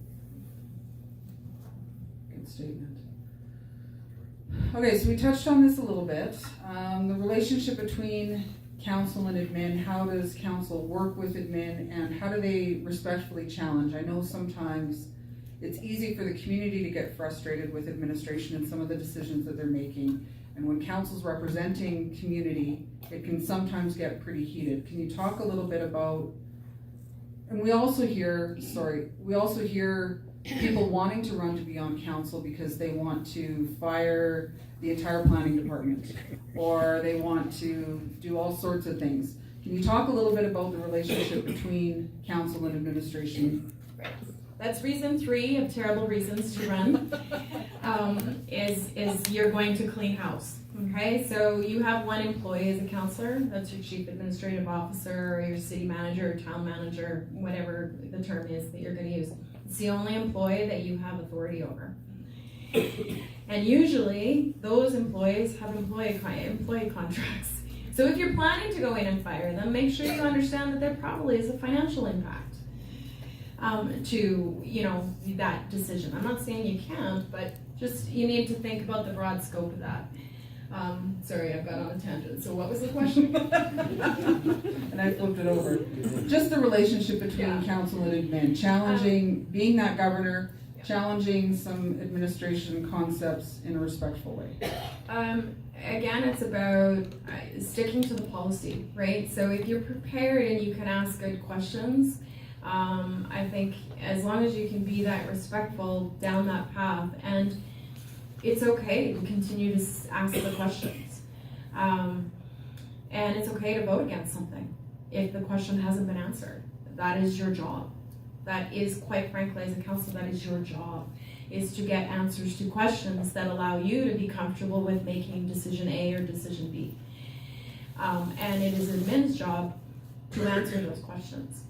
Good statement. Okay, so we touched on this a little bit. The relationship between council and admin, how does council work with admin, and how do they respectfully challenge? I know sometimes it's easy for the community to get frustrated with administration and some of the decisions that they're making. And when council's representing community, it can sometimes get pretty heated. Can you talk a little bit about, and we also hear people wanting to run to be on council because they want to fire the entire planning department, or they want to do all sorts of things. Can you talk a little bit about the relationship between council and administration? Right. That's reason 3 of terrible reasons to run, is you're going to clean house. Okay, so you have one employee as a councillor, that's your chief administrative officer, or your city manager, or town manager, whatever the term is that you're gonna use. It's the only employee that you have authority over. And usually, those employees have employee contracts. So if you're planning to go in and fire them, make sure you understand that there probably is a financial impact to that decision. I'm not saying you can't, but just you need to think about the broad scope of that. Sorry, I've got on a tangent. So what was the question? And I flipped it over. Just the relationship between council and admin, challenging, being that governor, challenging some administration concepts in a respectful way. Again, it's about sticking to the policy, right? So if you're prepared and you can ask good questions, I think as long as you can be that respectful down that path, and it's okay to continue to ask the questions. And it's okay to vote against something if the question hasn't been answered. That is your job. That is, quite frankly, as a council, that is your job, is to get answers to questions that allow you to be comfortable with making decision A or decision B. And it is admin's job to answer those questions.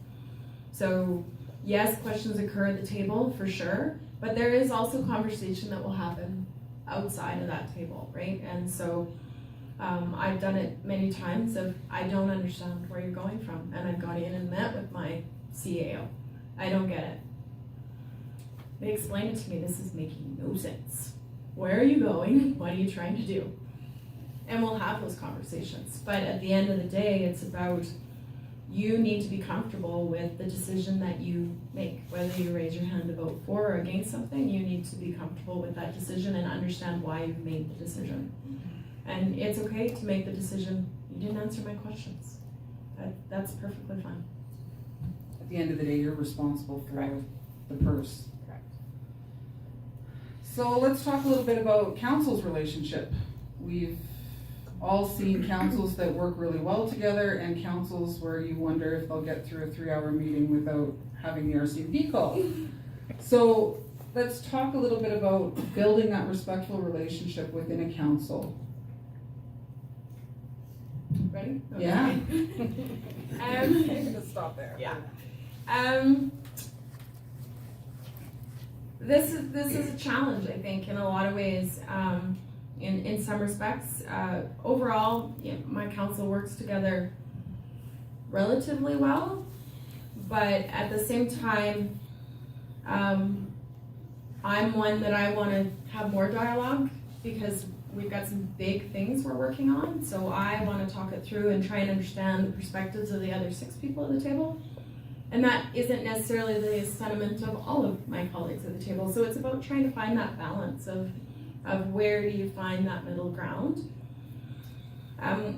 So yes, questions occur at the table for sure, but there is also conversation that will happen outside of that table, right? And so I've done it many times of, I don't understand where you're going from, and I've gone in and met with my CAO. I don't get it. They explained it to me, this is making no sense. Where are you going? What are you trying to do? And we'll have those conversations. But at the end of the day, it's about, you need to be comfortable with the decision that you make. Whether you raise your hand to vote for or against something, you need to be comfortable with that decision and understand why you've made the decision. And it's okay to make the decision, you didn't answer my questions. that's perfectly fine. At the end of the day, you're responsible for Correct. the purse. Correct. So let's talk a little bit about council's relationship. We've all seen councils that work really well together and councils where you wonder if they'll get through a 3-hour meeting without having the RCMP call. So let's talk a little bit about building that respectful relationship within a council. Ready? Okay. Yeah. I'm gonna stop there. Yeah. This is a challenge, I think, in a lot of ways. In some respects, overall, my council works together relatively well, but at the same time, I'm one that I want to have more dialogue because we've got some big things we're working on. So I want to talk it through and try and understand the perspectives of the other 6 people at the table. And that isn't necessarily the sentiment of all of my colleagues at the table. So it's about trying to find that balance of where do you find that middle ground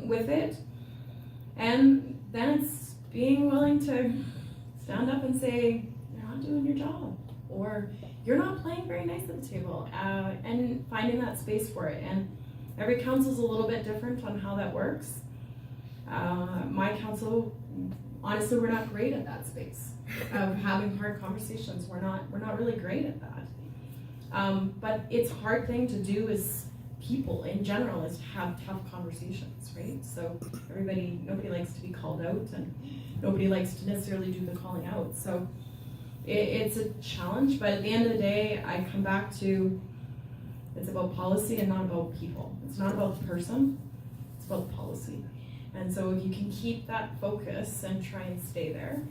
with it. And then it's being willing to stand up and say, you're not doing your job, or you're not playing very nice at the table, and finding that space for it. And every council's a little bit different on how that works. My council, honestly, we're not great at that space of having hard conversations. We're not really great at that. But it's a hard thing to do as people in general, is to have tough conversations, right? So nobody likes to be called out, and nobody likes to necessarily do the calling out. So it's a challenge, but at the end of the day, I come back to, it's about policy and not about people. It's not about the person, it's about the policy. And so if you can keep that focus and try and stay there.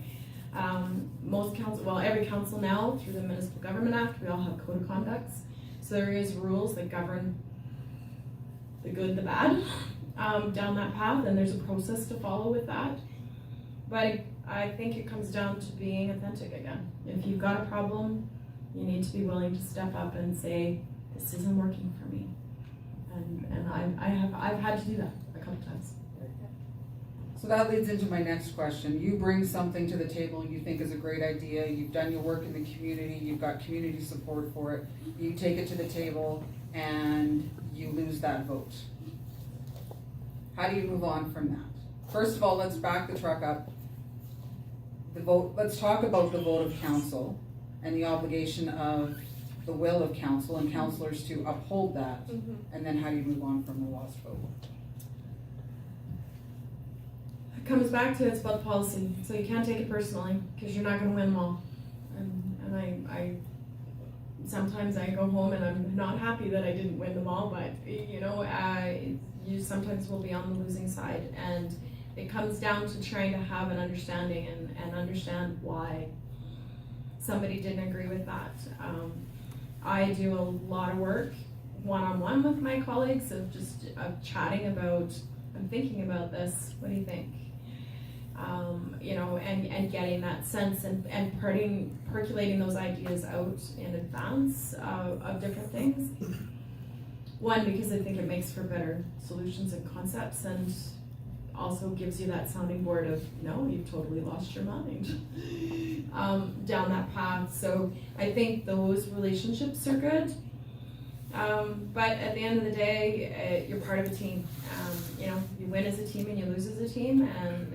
Every council now, through the Municipal Government Act, we all have code of conducts. So there is rules that govern the good, the bad, down that path, and there's a process to follow with that. But I think it comes down to being authentic again. If you've got a problem, you need to be willing to step up and say, this isn't working for me. And I've had to do that a couple times. So that leads into my next question. You bring something to the table you think is a great idea, you've done your work in the community, you've got community support for it, you take it to the table and you lose that vote. How do you move on from that? First of all, let's back the truck up. The vote, let's talk about the vote of council and the obligation of the will of council and councillors to uphold that, and then how do you move on from the lost vote? It comes back to, it's about policy, so you can't take it personally because you're not going to win them all. And I sometimes I go home and I'm not happy that I didn't win them all, but you sometimes will be on the losing side, and it comes down to trying to have an understanding and understand why somebody didn't agree with that. I do a lot of work one-on-one with my colleagues of chatting about, I'm thinking about this, what do you think? And getting that sense and percolating those ideas out in advance of different things. One, because I think it makes for better solutions and concepts, and also gives you that sounding board of, no, you've totally lost your mind down that path. So I think those relationships are good. But at the end of the day, you're part of a team. You win as a team and you lose as a team,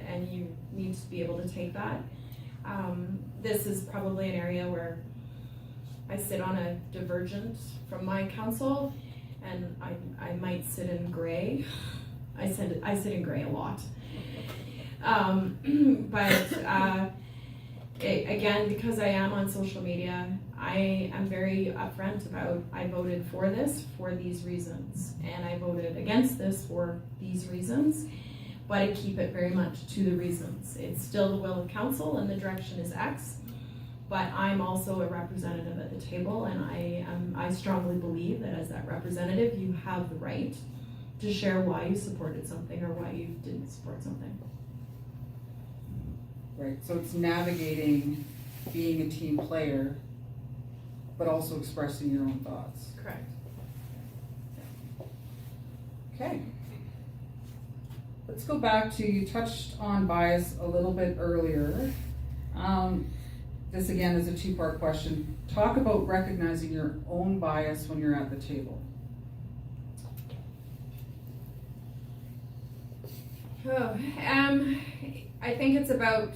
and you need to be able to take that. This is probably an area where I sit on a divergent from my council, and I might sit in gray. I sit in gray a lot. Again, because I am on social media, I am very upfront about, I voted for this for these reasons, and I voted against this for these reasons, but I keep it very much to the reasons. It's still the will of council and the direction is X, but I'm also a representative at the table, and I strongly believe that as that representative, you have the right to share why you supported something or why you didn't support something. Right, so it's navigating being a team player, but also expressing your own thoughts. Correct. Okay. let's go back to, you touched on bias a little bit earlier. This again is a two-part question. Talk about recognizing your own bias when you're at the table. Oh, I think it's about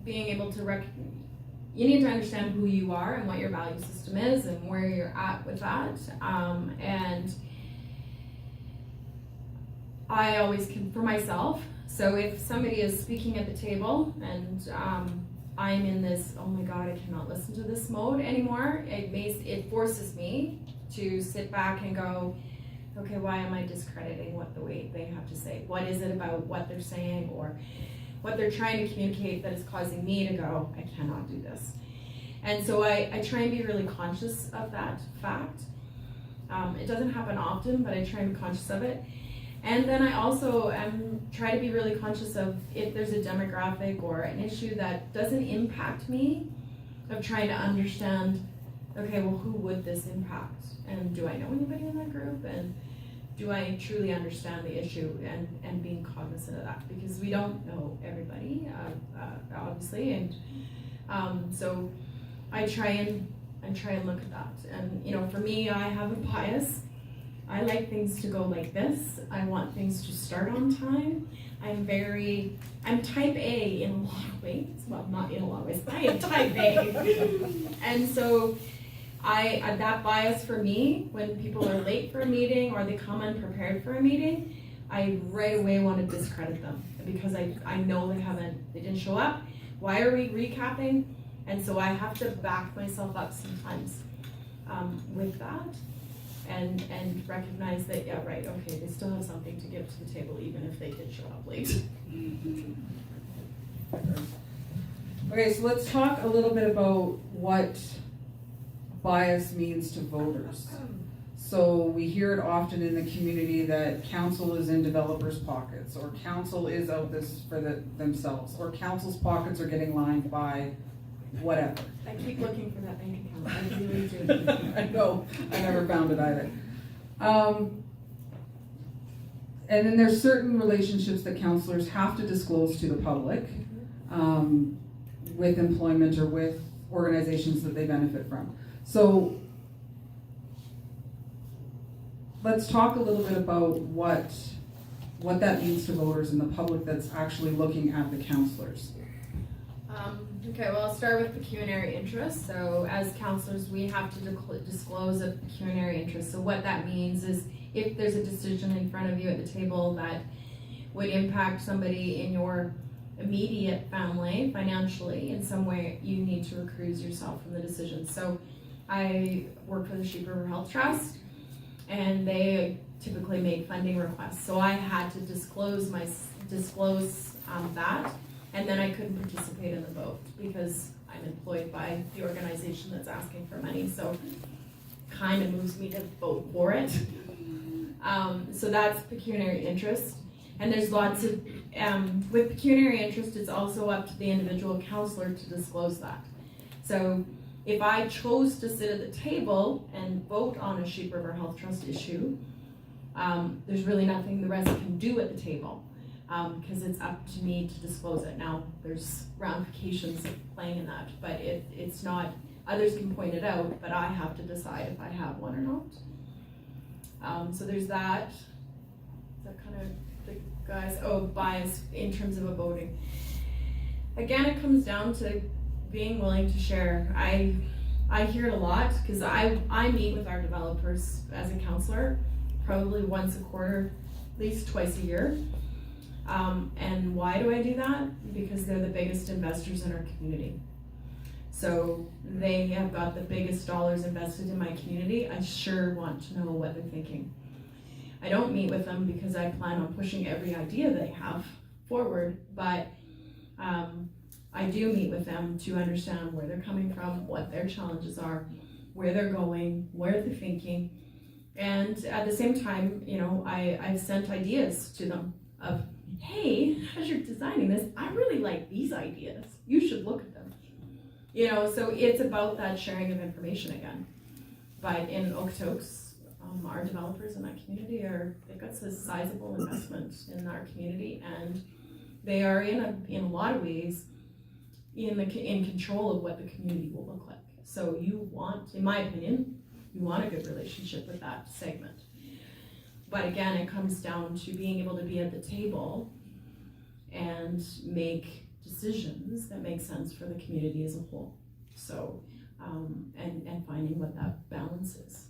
being able to you need to understand who you are and what your value system is and where you're at with that. And I always can, for myself, so if somebody is speaking at the table and I'm in this, oh my God, I cannot listen to this mode anymore, it forces me to sit back and go, okay, why am I discrediting what the way they have to say? What is it about what they're saying or what they're trying to communicate that is causing me to go, I cannot do this. And so I try and be really conscious of that fact. It doesn't happen often, but I try and be conscious of it. And then I also try to be really conscious of if there's a demographic or an issue that doesn't impact me, of trying to understand, okay, well, who would this impact? And do I know anybody in that group? And do I truly understand the issue and being cognizant of that? Because we don't know everybody, obviously. And so I try and look at that. And, you know, for me, I have a bias. I like things to go like this. I want things to start on time. I'm type A in a lot of ways. Well, not in a lot of ways, but I am type A. And so that bias for me, when people are late for a meeting or they come unprepared for a meeting, I right away want to discredit them because I know they didn't show up. Why are we recapping? And so I have to back myself up sometimes with that and recognize that, yeah, right, okay, they still have something to give to the table even if they did show up late. Okay, so let's talk a little bit about what bias means to voters. So we hear it often in the community that council is in developers' pockets, or council is out this for themselves, or council's pockets are getting lined by whatever. I keep looking for that bank account. I really do. I know. I never found it either. And then there's certain relationships that councillors have to disclose to the public with employment or with organizations that they benefit from. So let's talk a little bit about what that means to voters and the public that's actually looking at the councillors. Okay, well, I'll start with pecuniary interest. So as councillors, we have to disclose a pecuniary interest. So what that means is if there's a decision in front of you at the table that would impact somebody in your immediate family financially in some way, you need to recuse yourself from the decision. So I work for the Sheep River Health Trust, and they typically make funding requests. So I had to disclose that, and then I couldn't participate in the vote because I'm employed by the organization that's asking for money. So kind of moves me to vote for it. So that's pecuniary interest. And there's lots of, with pecuniary interest, it's also up to the individual councillor to disclose that. So if I chose to sit at the table and vote on a Sheep River Health Trust issue, there's really nothing the rest can do at the table because it's up to me to disclose it. Now, there's ramifications of playing in that, but it's not, others can point it out, but I have to decide if I have one or not. So there's that. That kind of the guys, bias in terms of a voting. Again, it comes down to being willing to share. I hear it a lot because I meet with our developers as a councillor probably once a quarter, at least twice a year. And why do I do that? Because they're the biggest investors in our community. So they have got the biggest dollars invested in my community. I sure want to know what they're thinking. I don't meet with them because I plan on pushing every idea they have forward, but I do meet with them to understand where they're coming from, what their challenges are, where they're going, where they're thinking. And at the same time, you know, I've sent ideas to them of, hey, as you're designing this, I really like these ideas. You should look at them. You know, so it's about that sharing of information again. But in Okotoks, our developers in that community they've got a sizable investment in our community, and they are in a lot of ways in control of what the community will look like. So you want, in my opinion, you want a good relationship with that segment. But again, it comes down to being able to be at the table and make decisions that make sense for the community as a whole. So, and finding what that balance is.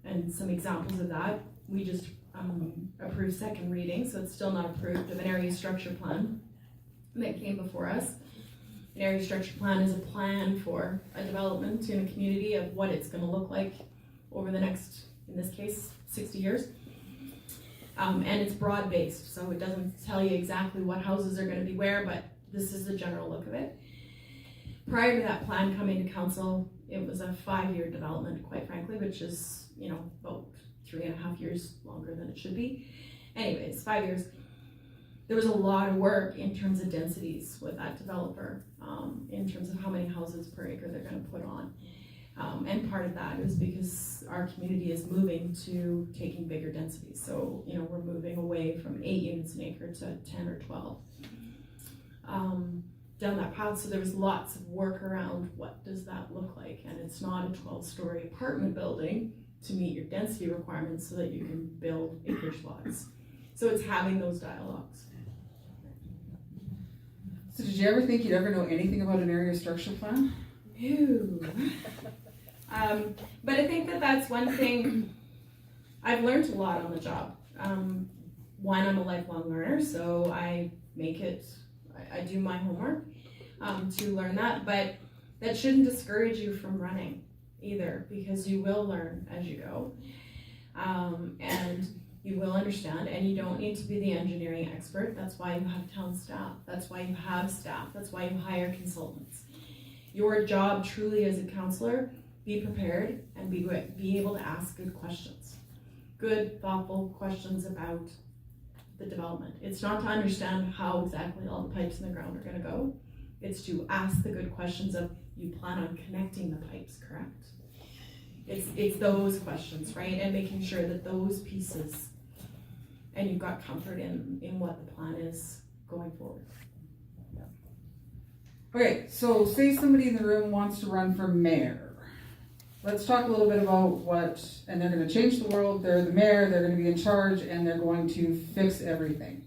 And some examples of that, we just approved second reading, so it's still not approved, of an area structure plan that came before us. An area structure plan is a plan for a development in a community of what it's going to look like over the next, in this case, 60 years. And it's broad-based, so it doesn't tell you exactly what houses are going to be where, but this is the general look of it. Prior to that plan coming to council, it was a 5-year development, quite frankly, which is, about 3.5 years longer than it should be. Anyways, 5 years. There was a lot of work in terms of densities with that developer, in terms of how many houses per acre they're going to put on. And part of that is because our community is moving to taking bigger densities. So, we're moving away from 8 units an acre to 10 or 12. Down that path, so there was lots of work around what does that look like, and it's not a 12-story apartment building to meet your density requirements so that you can build acreage lots. So it's having those dialogues. So did you ever think you'd ever know anything about an area structure plan? No. But I think that's one thing I've learned a lot on the job. One, I'm a lifelong learner, so I do my homework to learn that, but that shouldn't discourage you from running either, because you will learn as you go, and you will understand, and you don't need to be the engineering expert. That's why you have town staff. That's why you have staff. That's why you hire consultants. Your job truly as a councillor, be prepared and be able to ask good questions. Good, thoughtful questions about the development. It's not to understand how exactly all the pipes in the ground are going to go. It's to ask the good questions of, you plan on connecting the pipes, correct? It's those questions, right? And making sure that those pieces, and you've got comfort in what the plan is going forward. Okay, so say somebody in the room wants to run for mayor. Let's talk a little bit about and they're going to change the world, they're the mayor, they're going to be in charge, and they're going to fix everything.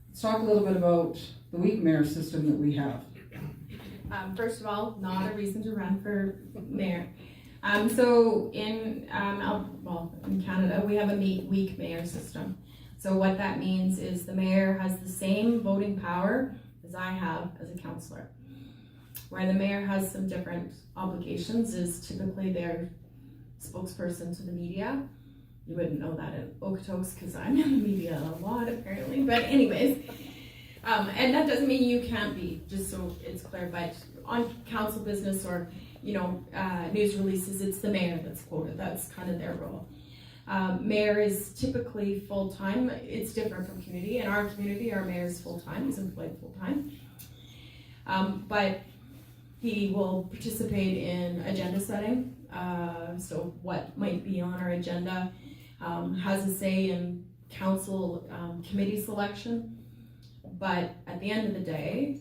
Let's talk a little bit about the weak mayor system that we have. First of all, not a reason to run for mayor. So in Canada, we have a weak mayor system. So what that means is the mayor has the same voting power as I have as a councillor. Where the mayor has some different obligations is typically their spokesperson to the media. You wouldn't know that in Okotoks because I'm in the media a lot apparently, but anyways. And that doesn't mean you can't be, just so it's clear, but on council business or, news releases, it's the mayor that's quoted. That's kind of their role. Mayor is typically full-time. It's different from community. In our community, our mayor is full-time. He's employed full-time. But he will participate in agenda setting. So what might be on our agenda, has a say in council committee selection. But at the end of the day,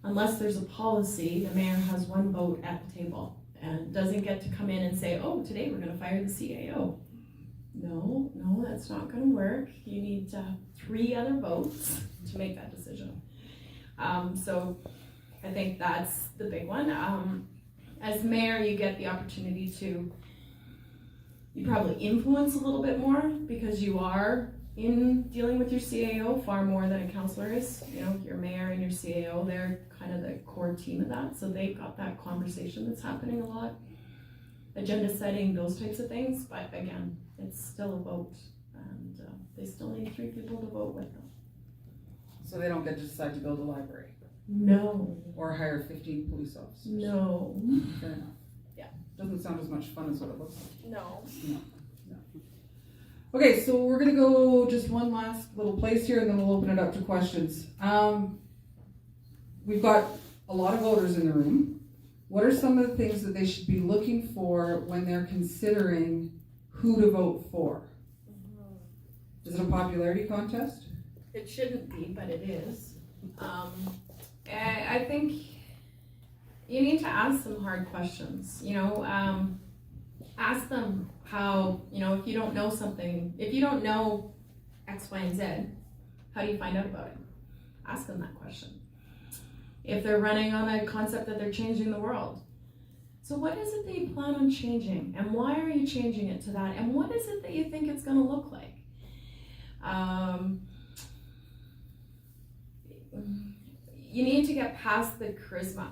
unless there's a policy, the mayor has one vote at the table and doesn't get to come in and say, oh, today we're going to fire the CAO. No, that's not going to work. You need 3 other votes to make that decision. So I think that's the big one. As mayor, you get the opportunity to, you probably influence a little bit more because you are in dealing with your CAO far more than a councillor is. Your mayor and your CAO, they're kind of the core team of that. So they've got that conversation that's happening a lot. Agenda setting, those types of things. But again, it's still a vote. And they still need 3 people to vote with them. So they don't get to decide to build a library? No. Or hire 15 police officers? No. Fair enough. Yeah. Doesn't sound as much fun as what it looks like. No. Okay, so we're going to go just one last little place here and then we'll open it up to questions. We've got a lot of voters in the room. what are some of the things that they should be looking for when they're considering who to vote for? Is it a popularity contest? It shouldn't be, but it is. I think you need to ask some hard questions, ask them how, if you don't know something, if you don't know X, Y, and Z, how do you find out about it? Ask them that question. If they're running on the concept that they're changing the world, so what is it that you plan on changing, and why are you changing it to that, and what is it that you think it's going to look like? You need to get past the charisma.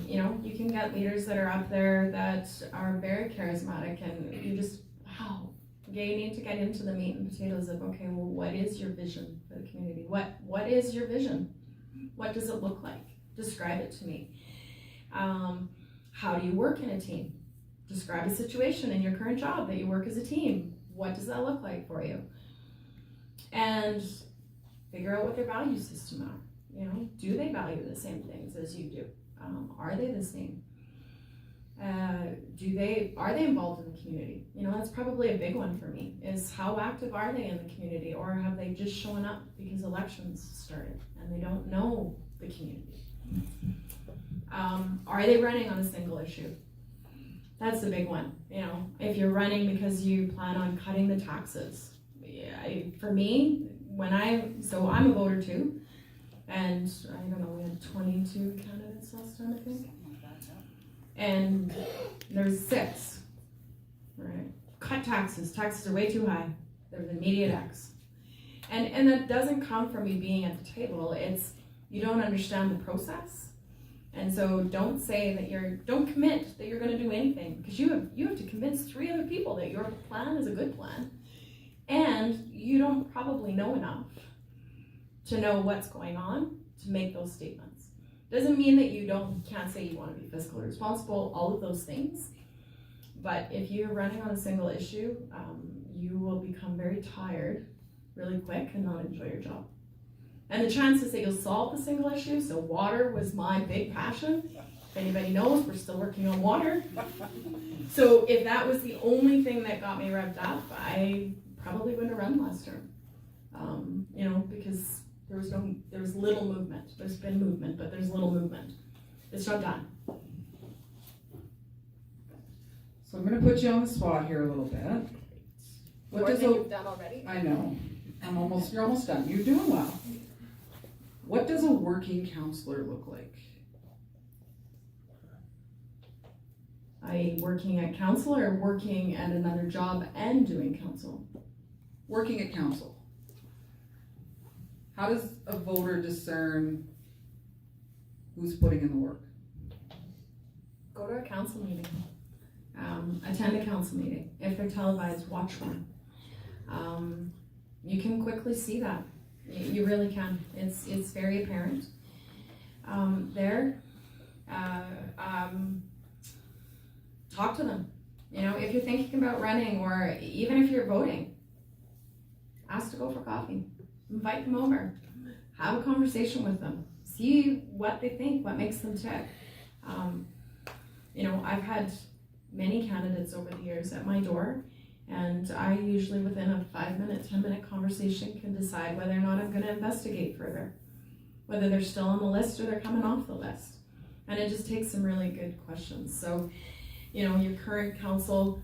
You can get leaders that are up there that are very charismatic, and you just, wow. Okay, you need to get into the meat and potatoes of, okay, well, what is your vision for the community? What is your vision? What does it look like? Describe it to me. How do you work in a team? Describe a situation in your current job that you work as a team. What does that look like for you? And figure out what their value system are. Do they value the same things as you do? Are they the same? Are they involved in the community? That's probably a big one for me, is how active are they in the community, or have they just shown up because elections started and they don't know the community? Are they running on a single issue? That's the big one. If you're running because you plan on cutting the taxes, for me, so I'm a voter too, and I don't know, we had 22 candidates last time, I think. And there's 6, right? Cut taxes. Taxes are way too high. There's immediate X. And that doesn't come from me being at the table. It's, you don't understand the process. And so don't commit that you're going to do anything, because you have to convince 3 other people that your plan is a good plan. And you don't probably know enough to know what's going on to make those statements. Doesn't mean that you can't say you want to be fiscally responsible, all of those things. But if you're running on a single issue, you will become very tired really quick and not enjoy your job. And the chances that you'll solve the single issue, so water was my big passion. If anybody knows, we're still working on water. So if that was the only thing that got me revved up, I probably wouldn't have run last term. Because there was little movement. There's been movement, but there's little movement. It's not done. So I'm going to put you on the spot here a little bit. More than you've done already? I know. You're almost done. You're doing well. What does a working councillor look like? Working at council, or working at another job and doing council? Working at council. How does a voter discern who's putting in the work? Go to a council meeting. Attend a council meeting. If they're televised, watch one. You can quickly see that. You really can. It's very apparent. Talk to them. If you're thinking about running, or even if you're voting, ask to go for coffee. Invite them over. Have a conversation with them. See what they think, what makes them tick. I've had many candidates over the years at my door, and I usually within a 5-minute, 10-minute conversation can decide whether or not I'm going to investigate further, whether they're still on the list or they're coming off the list. And it just takes some really good questions. So, your current council,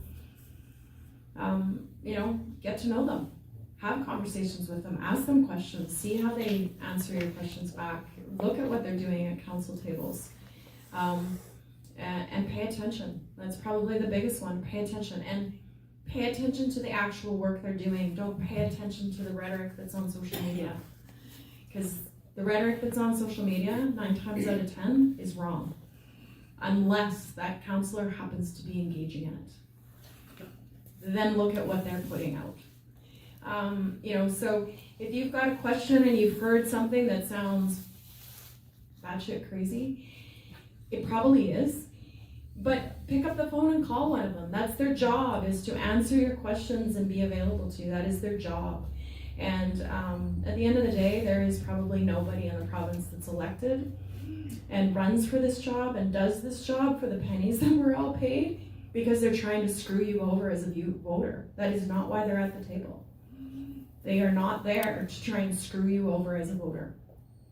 get to know them. Have conversations with them, ask them questions, see how they answer your questions back, look at what they're doing at council tables, and pay attention. That's probably the biggest one, pay attention. And pay attention to the actual work they're doing. Don't pay attention to the rhetoric that's on social media. Because the rhetoric that's on social media, 9 times out of 10, is wrong. Unless that councillor happens to be engaging in it. Then look at what they're putting out. So if you've got a question and you've heard something that sounds batshit crazy, it probably is, but pick up the phone and call one of them. That's their job, is to answer your questions and be available to you. That is their job. And at the end of the day, there is probably nobody in the province that's elected and runs for this job and does this job for the pennies that we're all paid because they're trying to screw you over as a voter. That is not why they're at the table. They are not there to try and screw you over as a voter.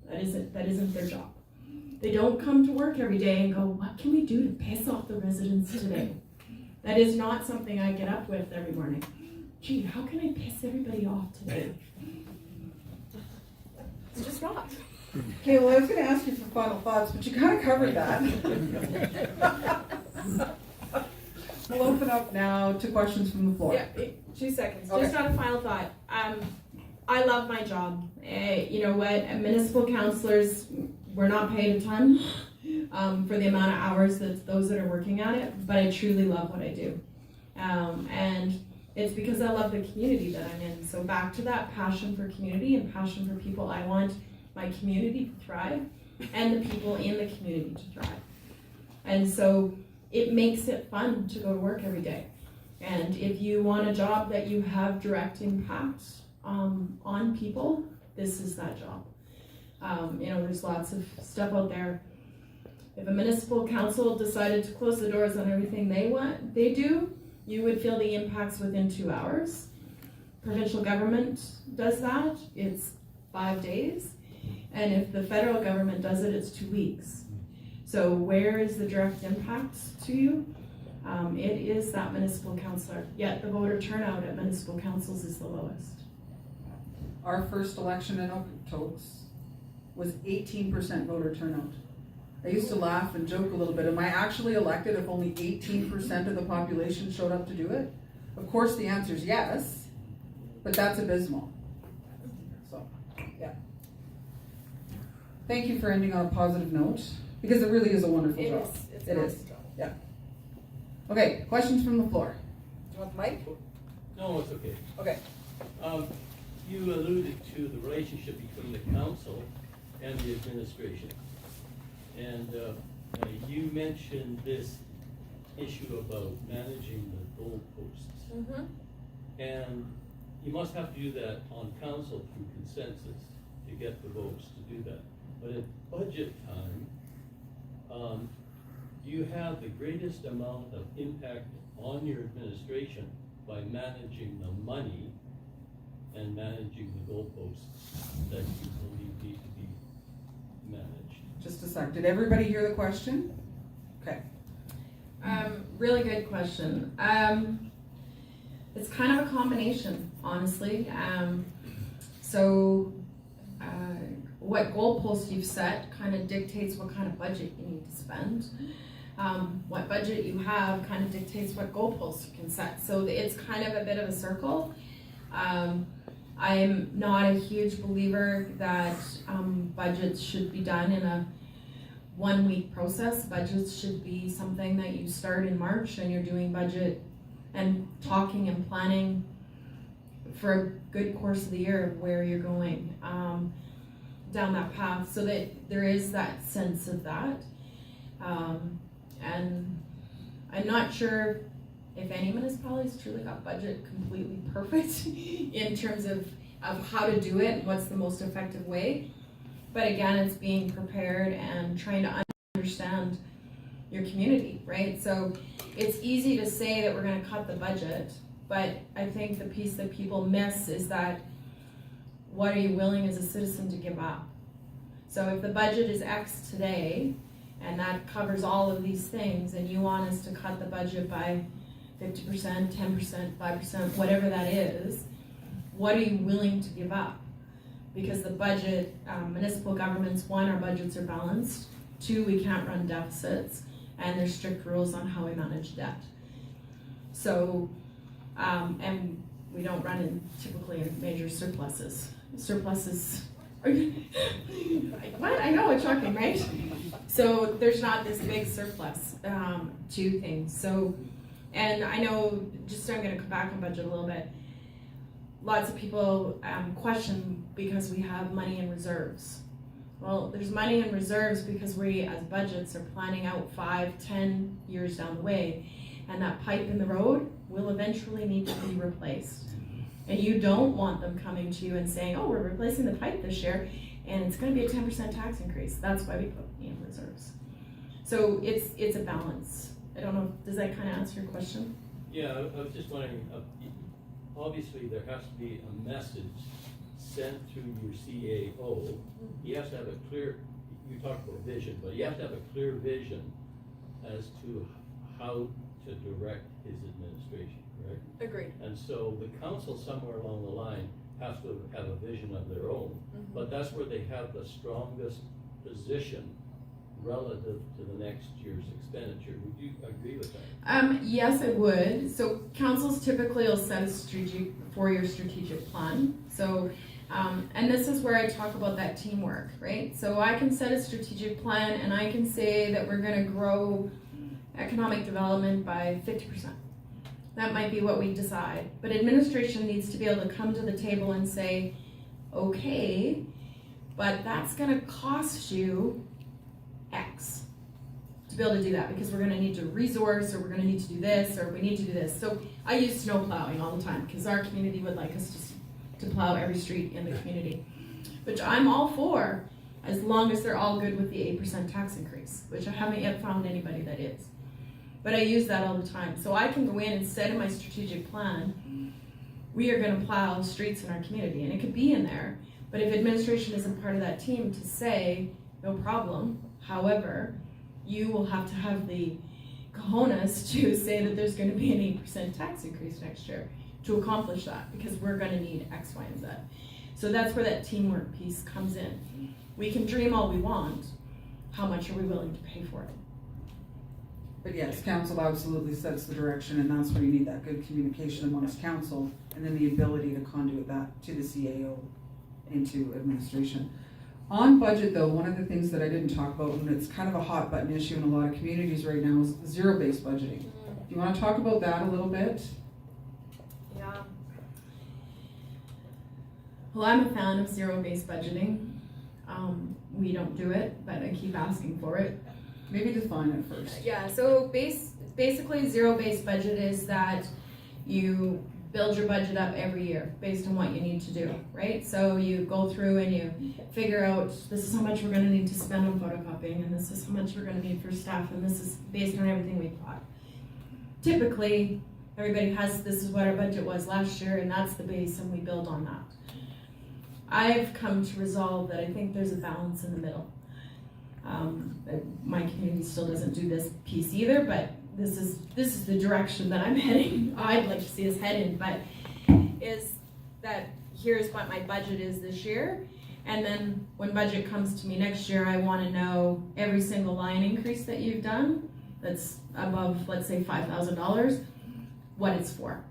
That isn't their job. They don't come to work every day and go, what can we do to piss off the residents today? That is not something I get up with every morning. Gee, how can I piss everybody off today? It's just not. Okay, well, I was gonna ask you for final thoughts, but you kinda covered that. We'll open up now to questions from the floor. Yeah, 2 seconds. Okay. Just on a final thought. I love my job. You know what? Municipal councillors, we're not paid a ton for the amount of hours that those that are working at it, but I truly love what I do. And it's because I love the community that I'm in. So back to that passion for community and passion for people. I want my community to thrive and the people in the community to thrive. And so it makes it fun to go to work every day. And if you want a job that you have direct impact on people, this is that job. You know, there's lots of stuff out there. If a municipal council decided to close the doors on everything they do, you would feel the impacts within 2 hours. Provincial government does that, it's 5 days. And if the federal government does it, it's 2 weeks. So where is the direct impact to you? It is that municipal councillor, yet the voter turnout at municipal councils is the lowest. Our first election in Okotoks was 18% voter turnout. I used to laugh and joke a little bit. Am I actually elected if only 18% of the population showed up to do it? Of course the answer is yes, but that's abysmal. So, yeah. Thank you for ending on a positive note, because it really is a wonderful job. It's It a is. nice job. Yeah. Okay, questions from the floor? Do you want the mic? No, it's okay. Okay. You alluded to the relationship between the council and the administration. And you mentioned this issue about managing the goalposts. Mm-hmm. And you must have to do that on council through consensus to get the votes to do that. But at budget time, you have the greatest amount of impact on your administration by managing the money and managing the goalposts that you believe need to be managed. Just a sec. Did everybody hear the question? Okay. Really good question. It's kind of a combination, honestly. What goalpost you've set kind of dictates what kind of budget you need to spend. What budget you have kind of dictates what goalposts you can set. So it's kind of a bit of a circle. I'm not a huge believer that budgets should be done in a 1 week process. Budgets should be something that you start in March and you're doing budget and talking and planning for a good course of the year of where you're going down that path, so that there is that sense of that. And I'm not sure if any municipalities truly got budget completely perfect in terms of how to do it and what's the most effective way. But again, it's being prepared and trying to understand your community, right? So it's easy to say that we're going to cut the budget, but I think the piece that people miss is that what are you willing as a citizen to give up? So if the budget is X today, and that covers all of these things, and you want us to cut the budget by 50%, 10%, 5%, whatever that is, what are you willing to give up? Because the budget, municipal governments, 1, our budgets are balanced, 2, we can't run deficits, and there's strict rules on how we manage debt. So, and we don't run in typically in major surpluses. Surpluses, what? I know, it's shocking, right? So there's not this big surplus to things. So, and I know, just I'm gonna come back on budget a little bit. Lots of people question because we have money in reserves. Well, there's money in reserves because we, as budgets, are planning out 5, 10 years down the way. And that pipe in the road will eventually need to be replaced. And you don't want them coming to you and saying, oh, we're replacing the pipe this year. and it's gonna be a 10% tax increase. That's why we put in reserves. So it's a balance. I don't know, does that kind of answer your question? Yeah, I was just wondering, obviously there has to be a message sent to your CAO. He has to have a clear, you talked about vision, but you have to have a clear vision as to how to direct his administration, correct? Agreed. And so the council somewhere along the line has to have a vision of their own, but that's where they have the strongest position relative to the next year's expenditure. Would you agree with that? Yes, I would. So councils typically will set a four-year strategic plan. So, and this is where I talk about that teamwork, right? So I can set a strategic plan and I can say that we're gonna grow economic development by 50%. That might be what we decide. But administration needs to be able to come to the table and say, okay, but that's gonna cost you X to be able to do that, because we're gonna need to resource, or we're gonna need to do this, or we need to do this. So I use snow plowing all the time because our community would like us to plow every street in the community, which I'm all for, as long as they're all good with the 8% tax increase, which I haven't yet found anybody that is. But I use that all the time. So I can go in and set in my strategic plan, we are gonna plow streets in our community, and it could be in there. But if administration isn't part of that team to say, no problem, however, you will have to have the cojones to say that there's gonna be an 8% tax increase next year to accomplish that, because we're gonna need X, Y, and Z. So that's where that teamwork piece comes in. We can dream all we want, how much are we willing to pay for it? But yes, council absolutely sets the direction, and that's where you need that good communication amongst council, and then the ability to conduit that to the CAO into administration. On budget though, one of the things that I didn't talk about, and it's kind of a hot button issue in a lot of communities right now, is zero-based budgeting. Do you want to talk about that a little bit? Yeah. Well, I'm a fan of zero-based budgeting. We don't do it, but I keep asking for it. Maybe define it first. Yeah, so basically zero-based budget is that you build your budget up every year based on what you need to do, right? So you go through and you figure out, this is how much we're gonna need to spend on photocopying, and this is how much we're gonna need for staff, and this is based on everything we thought. Typically, everybody has, this is what our budget was last year, and that's the base, and we build on that. I've come to resolve that I think there's a balance in the middle. My community still doesn't do this piece either, but this is the direction that I'm heading. I'd like to see us head in, but is that here's what my budget is this year, and then when budget comes to me next year, I want to know every single line increase that you've done that's above, let's say, $5,000, what it's for,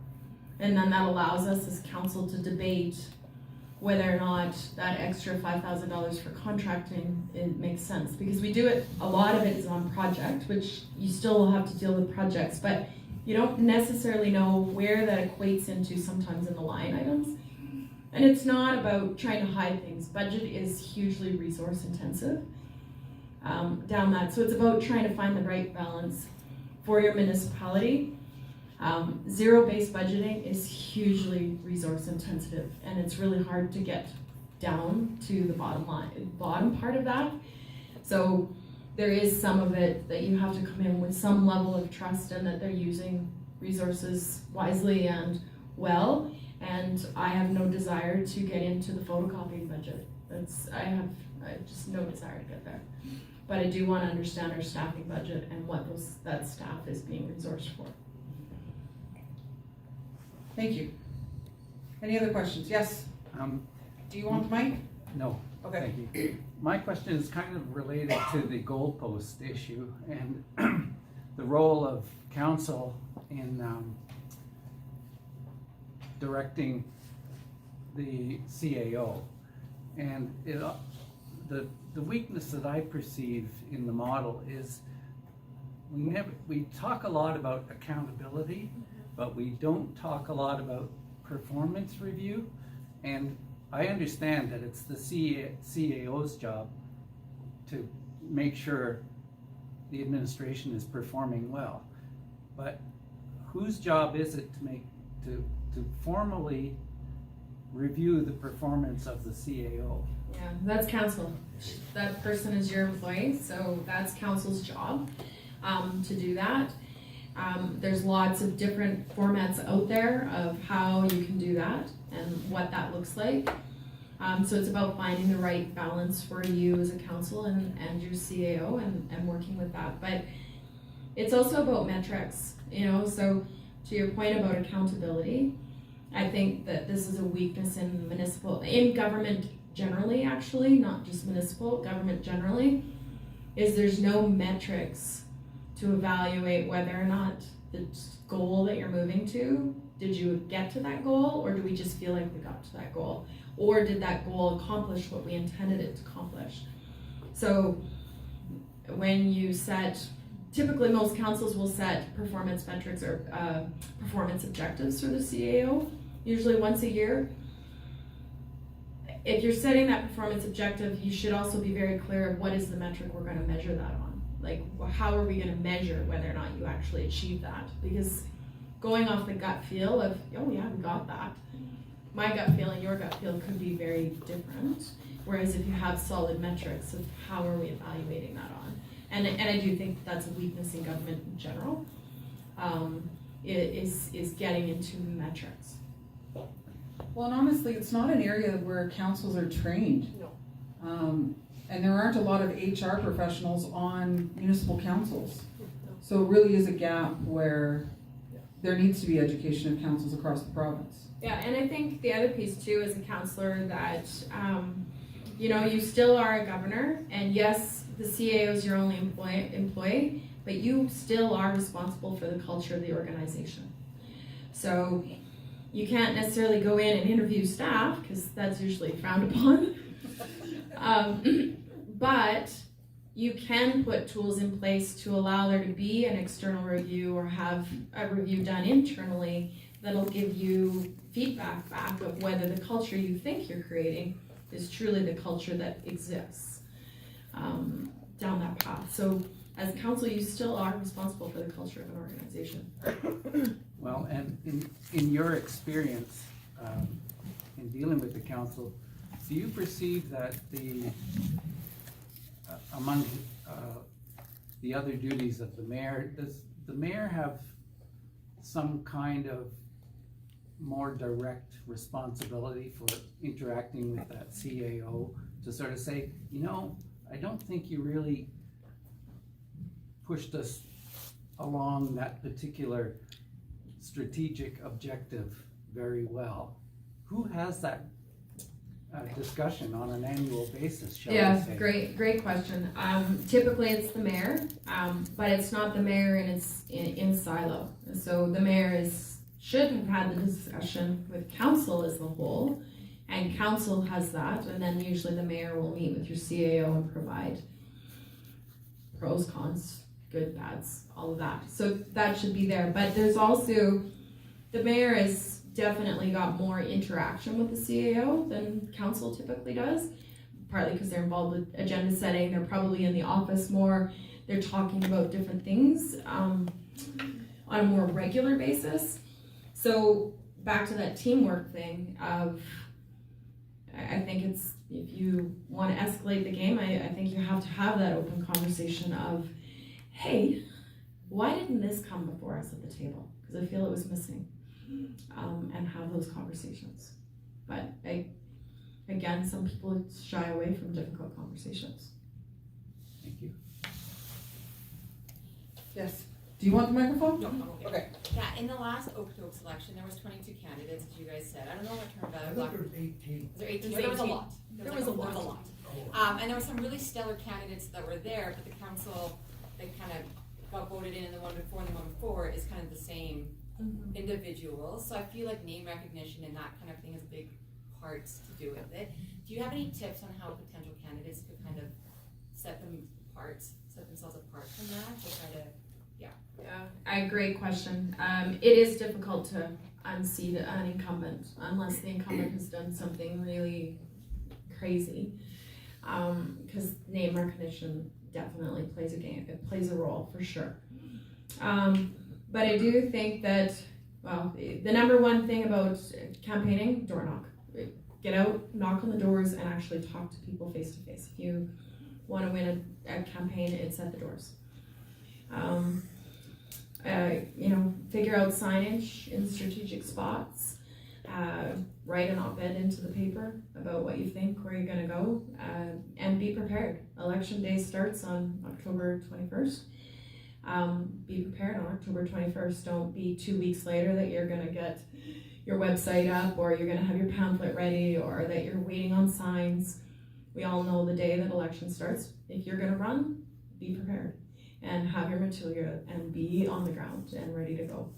and then that allows us as council to debate whether or not that extra $5,000 for contracting, it makes sense. Because we do it, a lot of it is on project, which you still will have to deal with projects, but you don't necessarily know where that equates into sometimes in the line items. And it's not about trying to hide things. Budget is hugely resource intensive down that. So it's about trying to find the right balance for your municipality. Zero-based budgeting is hugely resource intensive, and it's really hard to get down to the bottom part of that. So there is some of it that you have to come in with some level of trust and that they're using resources wisely and well. And I have no desire to get into the photocopying budget. I have just no desire to get there. But I do want to understand our staffing budget and what that staff is being resourced for. Thank you. Any other questions? Yes? Do you want the mic? No. Okay. Thank you. My question is kind of related to the goalpost issue and the role of council in directing the CAO. And the weakness that I perceive in the model is we talk a lot about accountability, but we don't talk a lot about performance review. And I understand that it's the CAO's job to make sure the administration is performing well. But whose job is it to formally review the performance of the CAO? Yeah, that's council. That person is your employee, so that's council's job to do that. There's lots of different formats out there of how you can do that and what that looks like. So it's about finding the right balance for you as a council and your CAO and working with that. But it's also about metrics, so to your point about accountability, I think that this is a weakness in government generally, actually, not just municipal, government generally, is there's no metrics to evaluate whether or not the goal that you're moving to, did you get to that goal, or do we just feel like we got to that goal? Or did that goal accomplish what we intended it to accomplish? So when you typically most councils will set performance metrics or performance objectives for the CAO, usually once a year. If you're setting that performance objective, you should also be very clear of what is the metric we're going to measure that on. Like, how are we going to measure whether or not you actually achieve that? Because going off the gut feel of, oh yeah, we got that, my gut feel and your gut feel could be very different. Whereas if you have solid metrics of how are we evaluating that on, and I do think that's a weakness in government in general, is getting into metrics. Well, and honestly, it's not an area where councils are trained. No. And there aren't a lot of HR professionals on municipal councils. So it really is a gap where there needs to be education of councils across the province. Yeah, and I think the other piece too as a councillor that, you still are a governor, and yes, the CAO is your only employee, but you still are responsible for the culture of the organization. So you can't necessarily go in and interview staff, because that's usually frowned upon. But you can put tools in place to allow there to be an external review or have a review done internally that'll give you feedback back of whether the culture you think you're creating is truly the culture that exists down that path. So as council, you still are responsible for the culture of an organization. Well, and in your experience in dealing with the council, do you perceive that among the other duties of the mayor, does the mayor have some kind of more direct responsibility for interacting with that CAO to sort of say, I don't think you really pushed us along that particular strategic objective very well? Who has that discussion on an annual basis, shall we say? Great question. Typically it's the mayor, but it's not the mayor in silo. So the mayor should have had the discussion with council as the whole, and council has that, and then usually the mayor will meet with your CAO and provide pros, cons, good, bads, all of that. So that should be there. But there's also, the mayor has definitely got more interaction with the CAO than council typically does, partly because they're involved with agenda setting, they're probably in the office more, they're talking about different things on a more regular basis. So back to that teamwork thing of, I think it's, if you want to escalate the game, I think you have to have that open conversation of, hey, why didn't this come before us at the table? Because I feel it was missing. And have those conversations. But again, some people shy away from difficult conversations. Thank you. Yes. Do you want the microphone? No. Okay. Yeah, in the last Oak selection, there was 22 candidates, as you guys said. I don't know what turned out. I think there was 18. Was there 18? There was a 18. lot. There was a lot. And there were some really stellar candidates that were there, but the council, they kind of got voted in, and the one before and the one before is kind of the same individuals. So I feel like name recognition and that kind of thing is a big part to do with it. Do you have any tips on how potential candidates could kind of set themselves apart from that, to try to, Great question. It is difficult to unseat an incumbent unless the incumbent has done something really crazy, because name recognition definitely plays a role for sure. But I do think that, the number one thing about campaigning, door knock. get out, knock on the doors, and actually talk to people face to face. If you want to win a campaign, it's at the doors. Figure out signage in strategic spots. Write an op-ed into the paper about what you think, where you're going to go, and be prepared. Election day starts on October 21st. Be prepared on October 21st. Don't be 2 weeks later that you're going to get your website up, or you're going to have your pamphlet ready, or that you're waiting on signs. We all know the day that election starts. If you're going to run, be prepared and have your material and be on the ground and ready to go.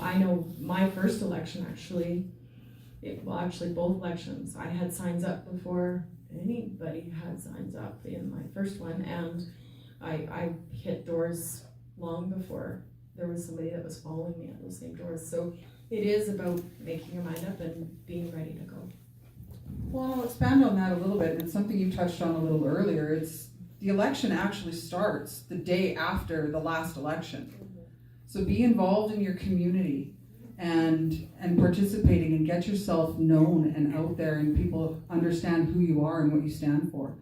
I know my first election both elections, I had signs up before anybody had signs up in my first one, and I hit doors long before there was somebody that was following me at those same doors. So it is about making your mind up and being ready to go. Well, I'll expand on that a little bit. It's something you touched on a little earlier. It's the election actually starts the day after the last election. So be involved in your community and participating, and get yourself known and out there, and people understand who you are and what you stand for.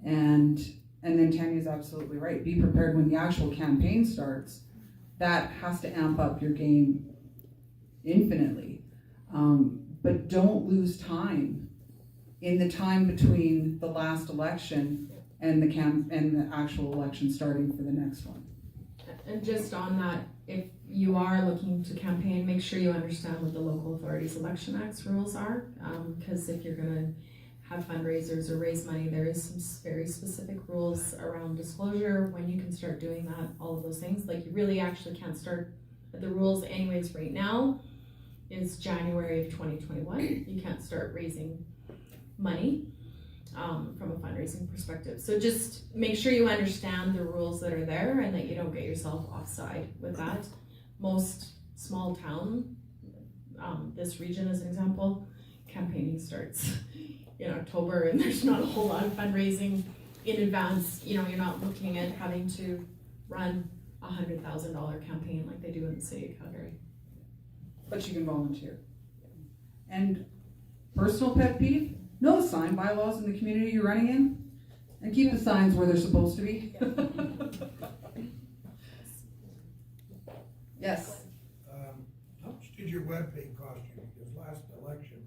And then Tanya's absolutely right. Be prepared when the actual campaign starts. That has to amp up your game infinitely. But don't lose time in the time between the last election and the actual election starting for the next one. And just on that, if you are looking to campaign, make sure you understand what the Local Authorities Election Act's rules are, because if you're going to have fundraisers or raise money, there is some very specific rules around disclosure, when you can start doing that, all of those things. Like, you really actually can't start, the rules anyways right now is January of 2021. You can't start raising money from a fundraising perspective. So just make sure you understand the rules that are there, and that you don't get yourself offside with that. Most small town, this region as an example, campaigning starts in October, and there's not a whole lot of fundraising in advance. You're not looking at having to run $100,000 campaign like they do in the city of Calgary. But you can volunteer. And personal pet peeve, know the sign bylaws in the community you're running in, and keep the signs where they're supposed to be. Yes. How much did your webpage cost you? Because last election,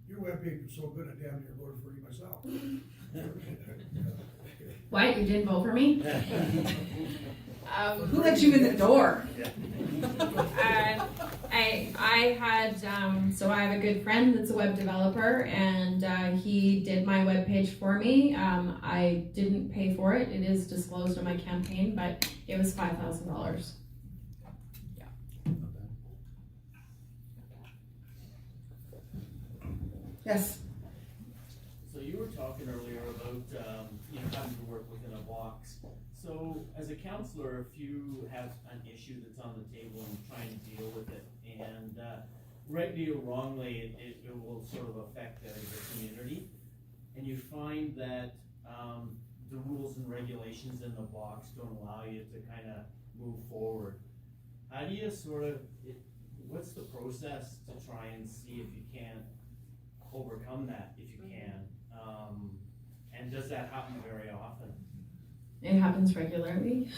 your webpage was so good, I damn near voted for you myself. What? You didn't vote for me? Who let you in the door? I had, so I have a good friend that's a web developer, and he did my webpage for me. I didn't pay for it. It is disclosed on my campaign, but it was $5,000. Yes. So you were talking earlier about, having to work within a box. So as a councillor, if you have an issue that's on the table and trying to deal with it, and rightly or wrongly, it will sort of affect the community, and you find that the rules and regulations in the box don't allow you to kind of move forward, how do you what's the process to try and see if you can overcome that, if you can? And does that happen very often? It happens regularly,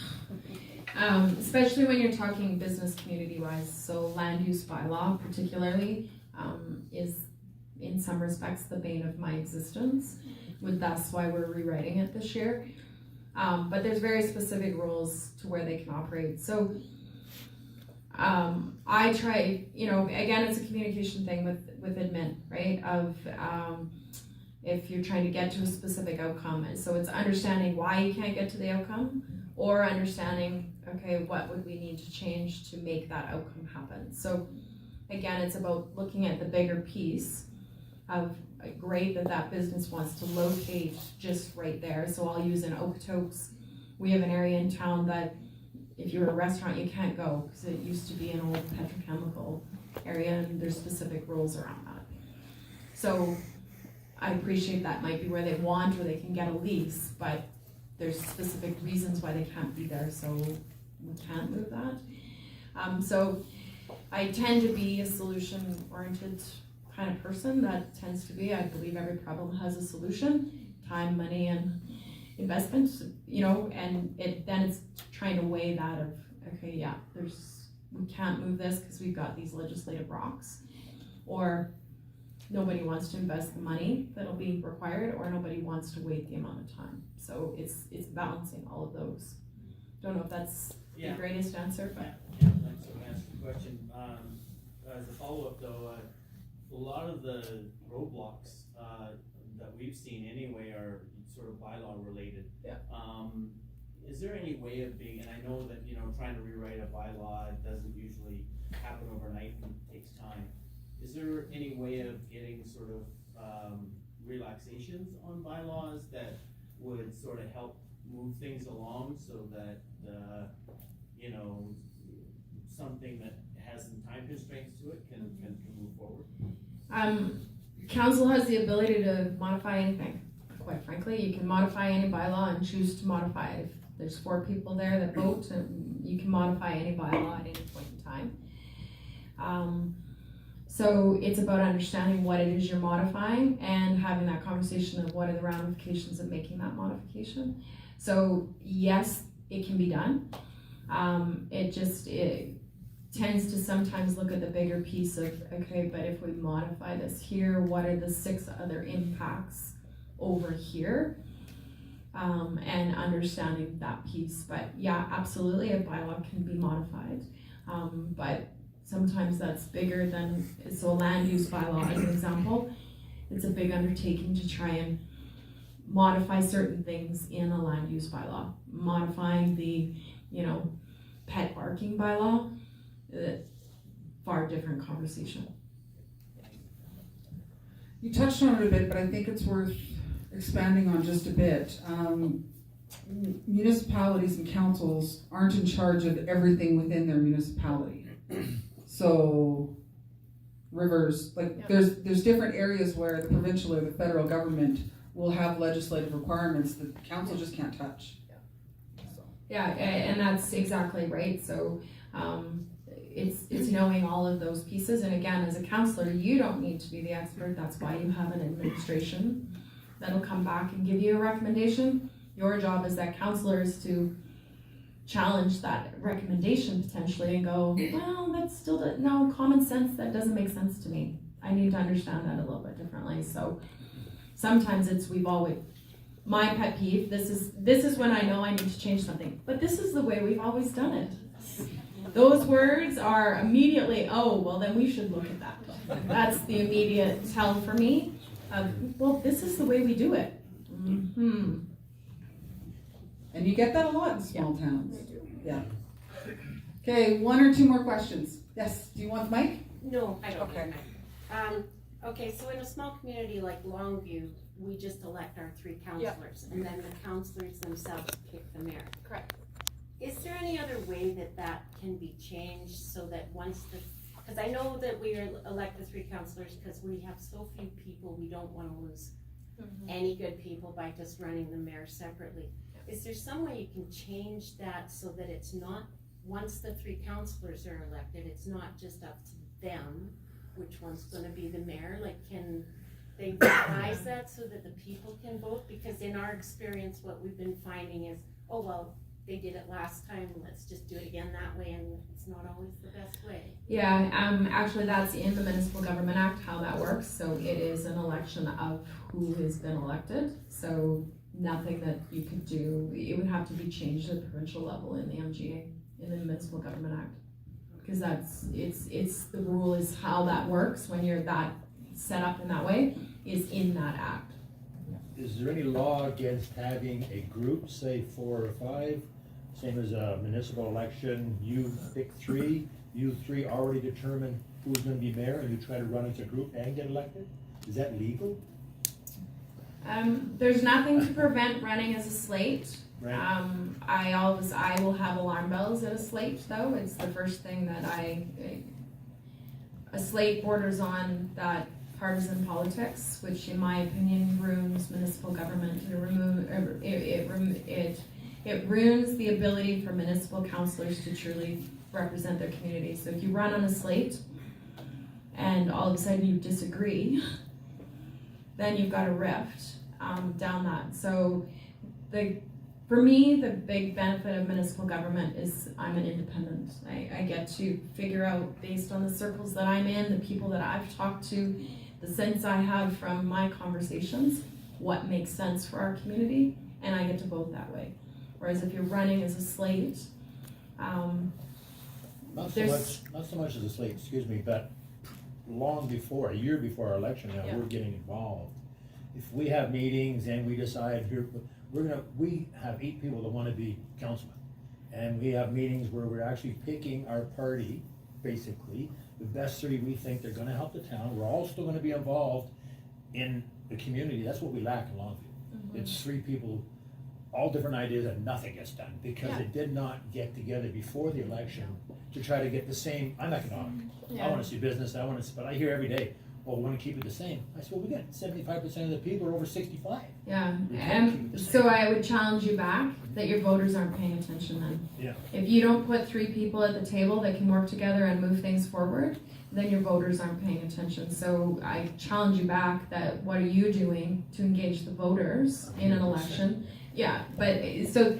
especially when you're talking business community wise. So land use bylaw particularly is in some respects the bane of my existence. That's why we're rewriting it this year. But there's very specific rules to where they can operate. So I try, again, it's a communication thing with admin, right? Of if you're trying to get to a specific outcome. And so it's understanding why you can't get to the outcome, or understanding, okay, what would we need to change to make that outcome happen? So again, it's about looking at the bigger piece of, great that business wants to locate just right there. So I'll use in Okotoks, we have an area in town that if you're a restaurant, you can't go because it used to be an old petrochemical area, and there's specific rules around that. So I appreciate that might be where they want or they can get a lease, but there's specific reasons why they can't be there, so we can't move that. So I tend to be a solution-oriented kind of person that tends to be, I believe every problem has a solution, time, money, and investments, you know, and then it's trying to weigh that of, okay, yeah, we can't move this because we've got these legislative rocks, or nobody wants to invest the money that'll be required, or nobody wants to wait the amount of time. So it's balancing all of those. Don't know if that's the greatest answer, but. Yeah, thanks for answering the question. As a follow-up though, a lot of the roadblocks, that we've seen anyway are sort of bylaw related. Yeah. Is there any way of being, and I know that, you know, trying to rewrite a bylaw doesn't usually happen overnight and takes time. Is there any way of getting sort of, relaxations on bylaws that would sort of help move things along so that, you know, something that has some time constraints to it can move forward? Council has the ability to modify anything, quite frankly. You can modify any bylaw and choose to modify it. If there's 4 people there that vote, and you can modify any bylaw at any point in time. So it's about understanding what it is you're modifying and having that conversation of what are the ramifications of making that modification. So yes, it can be done. It tends to sometimes look at the bigger piece of, okay, but if we modify this here, what are the 6 other impacts over here? And understanding that piece. But yeah, absolutely, a bylaw can be modified. But sometimes that's bigger than, so a land use bylaw as an example, it's a big undertaking to try and modify certain things in a land use bylaw. Modifying the, you know, pet barking bylaw, far different conversation. You touched on it a bit, but I think it's worth expanding on just a bit. Municipalities and councils aren't in charge of everything within their municipality. So rivers, like there's different areas where the provincial or the federal government will have legislative requirements that the council just can't touch. Yeah, and that's exactly right. So it's knowing all of those pieces. And again, as a councillor, you don't need to be the expert. That's why you have an administration that'll come back and give you a recommendation. Your job as that councillor is to challenge that recommendation potentially and go, well, that's still, no, common sense, that doesn't make sense to me. I need to understand that a little bit differently. So sometimes my pet peeve, this is when I know I need to change something, but this is the way we've always done it. Those words are immediately, oh, well then we should look at that. That's the immediate tell for me of, well, this is the way we do it. Mm-hmm. And you get that a lot in small towns. Yeah. Okay, 1 or 2 more questions. Yes, do you want the mic? No, I don't. Okay. Okay, so in a small community like Longview, we just elect our 3 councillors, and then the councillors themselves pick the mayor. Correct. Is there any other way that can be changed so that once because I know that we elect the 3 councillors because we have so few people, we don't want to lose any good people by just running the mayor separately. Is there some way you can change that so that it's not, once the 3 councillors are elected, it's not just up to them, which one's gonna be the mayor? Like, can they revise that so that the people can vote? Because in our experience, what we've been finding is, oh, well, they did it last time, let's just do it again that way, and it's not always the best way. Yeah, actually that's in the Municipal Government Act, how that works. So it is an election of who has been elected. So nothing that you could do, it would have to be changed at the provincial level in the MGA, in the Municipal Government Act. Because it's the rule is how that works when you're that set up in that way, is in that act. Is there any law against having a group, say 4 or 5, same as a municipal election, you pick 3, you 3 already determine who's gonna be mayor, and you try to run as a group and get elected? Is that legal? There's nothing to prevent running as a slate. Right. I will have alarm bells at a slate though. It's the first thing that a slate borders on that partisan politics, which in my opinion ruins municipal government. It ruins the ability for municipal councillors to truly represent their community. So if you run on a slate and all of a sudden you disagree, then you've got a rift down that. So for me, the big benefit of municipal government is I'm an independent. I get to figure out, based on the circles that I'm in, the people that I've talked to, the sense I have from my conversations, what makes sense for our community, and I get to vote that way. Whereas if you're running as a slate, Not there's- so much as a slate, excuse me, but long before, a year before our election now, Yeah. we're getting involved. If we have meetings and we decide here, we have 8 people that wanna be councilmen. And we have meetings where we're actually picking our party, basically, the best 3 we think they're gonna help the town. We're all still gonna be involved in the community. That's what we lack in Longview. It's 3 people, all different ideas, and nothing gets done because Yeah. they did not get together before the election to try to get the same. I'm economic. I wanna see business, but I hear every day, well, we wanna keep it the same. I said, well, we got 75% of the people are over 65. Yeah, We can't keep it and the so same. I would challenge you back that your voters aren't paying attention then. Yeah. If you don't put 3 people at the table that can work together and move things forward, then your voters aren't paying attention. So I challenge you back that what are you doing to engage the voters in an election? Yeah, but so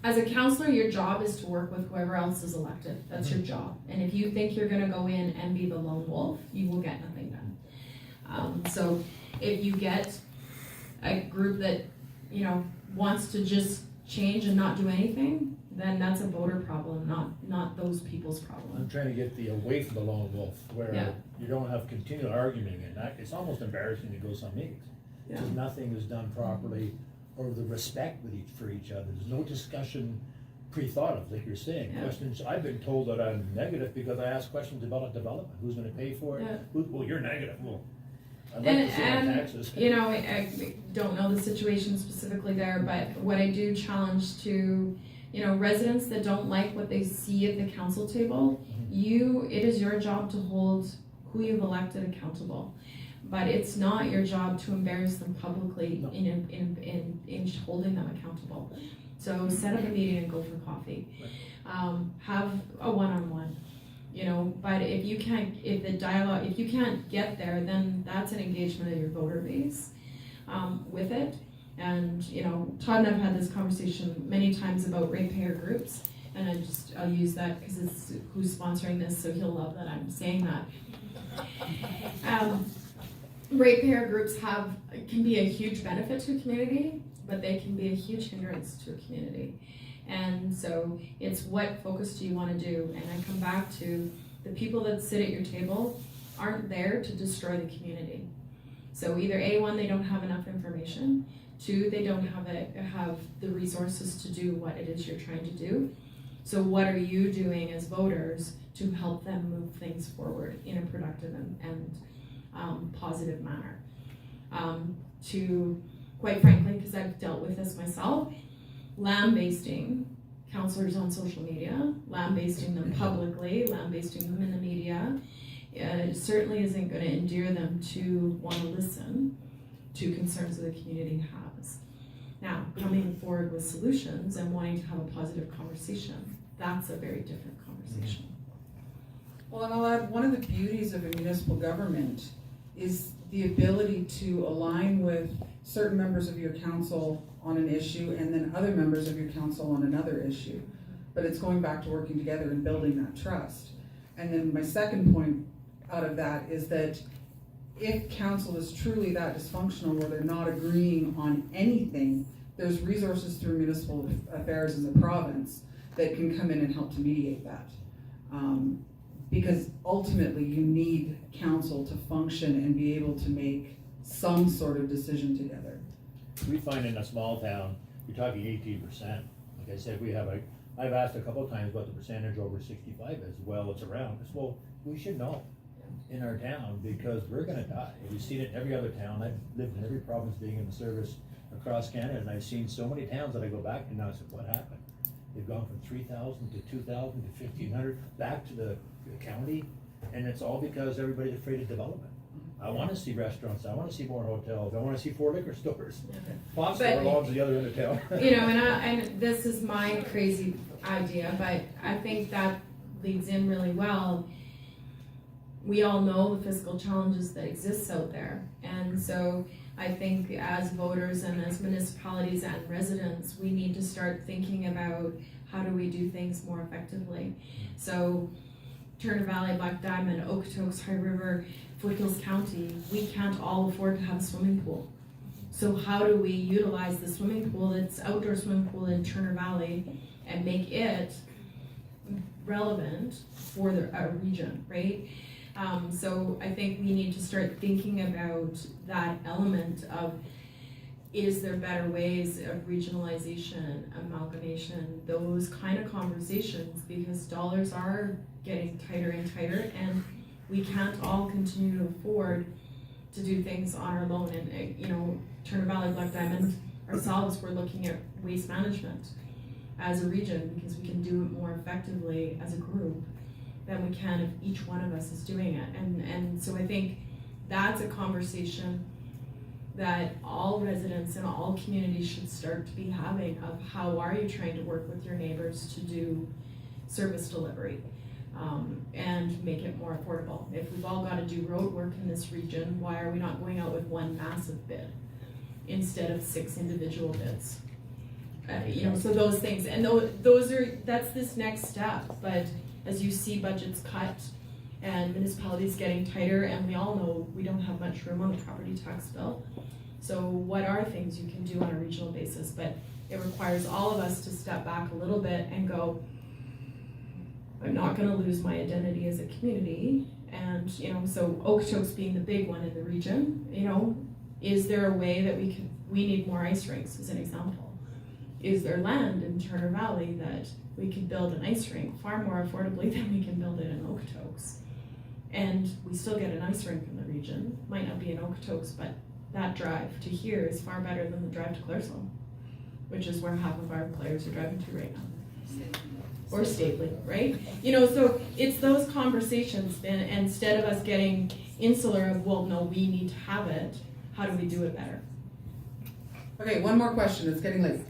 as a councillor, your job is to work with whoever else is elected. That's your job. And if you think you're gonna go in and be the lone wolf, you will get nothing done. So if you get a group that, wants to just change and not do anything, then that's a voter problem, not those people's problem. I'm trying to get away from the lone wolf, where Yeah. you don't have continual arguing, and it's almost embarrassing to go some meetings. Because nothing is done properly, or the respect for each other. There's no discussion pre-thought of, like you're saying. Yeah. Questions, I've been told that I'm negative because I ask questions about development. Who's gonna pay for it? Yeah. Well, you're negative. Well, I'd like to see my taxes. I don't know the situation specifically there, but what I do challenge to, residents that don't like what they see at the council table, it is your job to hold who you've elected accountable. But it's not your job to embarrass them publicly No. in holding them accountable. So set up a meeting and go for coffee. Have a one-on-one. But if you can't get there, then that's an engagement of your voter base with it. And, Todd and I've had this conversation many times about ratepayer groups, and I'll use that because it's who's sponsoring this, so he'll love that I'm saying that. Ratepayer groups can be a huge benefit to a community, but they can be a huge hindrance to a community. And so it's what focus do you want to do? And I come back to the people that sit at your table aren't there to destroy the community. So either A1, they don't have enough information, 2, they don't have the resources to do what it is you're trying to do. So what are you doing as voters to help them move things forward in a productive and positive manner? To, quite frankly, because I've dealt with this myself, lambasting councillors on social media, lambasting them publicly, lambasting them in the media, it certainly isn't going to endear them to want to listen to concerns that the community has. Now, coming forward with solutions and wanting to have a positive conversation, that's a very different conversation. Well, and I'll add, one of the beauties of a municipal government is the ability to align with certain members of your council on an issue and then other members of your council on another issue. But it's going back to working together and building that trust. And then my second point out of that is that if council is truly that dysfunctional where they're not agreeing on anything, there's resources through municipal affairs as a province that can come in and help to mediate that. Because ultimately you need council to function and be able to make some sort of decision together. We find in a small town, you're talking 18%. Like I said, I've asked a couple of times what the percentage over 65 is. Well, it's around. Well, we should know in our town because we're gonna die. We've seen it in every other town. I've lived in every province being in the service across Canada, and I've seen so many towns that I go back and now I said, what happened? They've gone from 3,000 to 2,000 to 1,500, back to the county, and it's all because everybody's afraid of development. I wanna see restaurants, I wanna see more hotels, I wanna see 4 liquor stores. Possibly But- belongs to the other end of town. And this is my crazy idea, but I think that leads in really well. we all know the fiscal challenges that exist out there. And so I think as voters and as municipalities and residents, we need to start thinking about how do we do things more effectively. So Turner Valley, Black Diamond, Okotoks, High River, Foothills County, we can't all afford to have a swimming pool. So how do we utilize the swimming pool that's outdoor swimming pool in Turner Valley and make it relevant for our region, right? So I think we need to start thinking about that element of, is there better ways of regionalization, amalgamation, those kind of conversations, because dollars are getting tighter and tighter, and we can't all continue to afford to do things on our own. And you know, Turner Valley, Black Diamond, ourselves, we're looking at waste management as a region, because we can do it more effectively as a group than we can if each one of us is doing it. And so I think that's a conversation that all residents and all communities should start to be having, of how are you trying to work with your neighbors to do service delivery and make it more affordable. If we've all got to do road work in this region, why are we not going out with one massive bid instead of 6 individual bids? You know, so those things, and that's this next step. But as you see budgets cut and municipalities getting tighter, and we all know we don't have much room on the property tax bill. So what are things you can do on a regional basis? But it requires all of us to step back a little bit and go, I'm not gonna lose my identity as a community. And, you know, so Okotoks being the big one in the region, you know, is there a way that we need more ice rinks as an example? Is there land in Turner Valley that we could build an ice rink far more affordably than we can build it in Okotoks? And we still get an ice rink in the region. Might not be in Okotoks, but that drive to here is far better than the drive to Claresholm, which is where half of our players are driving to right now. Or Stately, right? You know, so it's those conversations, and instead of us getting insular of, well, no, we need to have it, how do we do it better? Okay, one more question, it's getting late.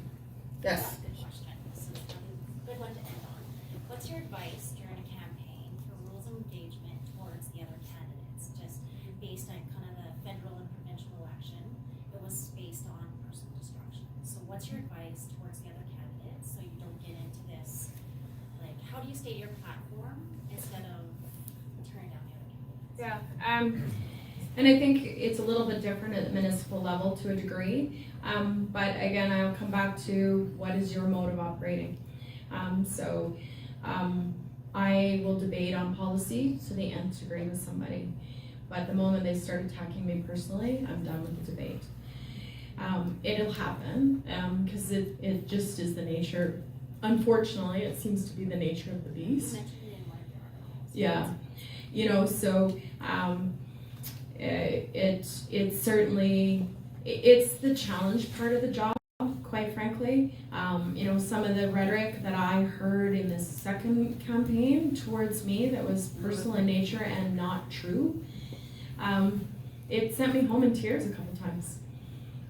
Yes. Good question. This is a good one to end on. What's your advice during a campaign for rules of engagement towards the other candidates? Just based on kind of the federal and provincial election, it was based on personal destruction. So what's your advice towards the other candidates so you don't get into this, like, how do you state your platform instead of turning down the other candidates? Yeah, and I think it's a little bit different at the municipal level to a degree. But again, I'll come back to what is your mode of operating. I will debate on policy to the nth degree with somebody, but the moment they start attacking me personally, I'm done with the debate. It'll happen because it just is the nature. Unfortunately, it seems to be the nature of the beast. You mentioned it in one of your articles. Yeah, you know, so it's certainly. It's the challenge part of the job, quite frankly. You know, some of the rhetoric that I heard in this second campaign towards me that was personal in nature and not true, it sent me home in tears a couple times.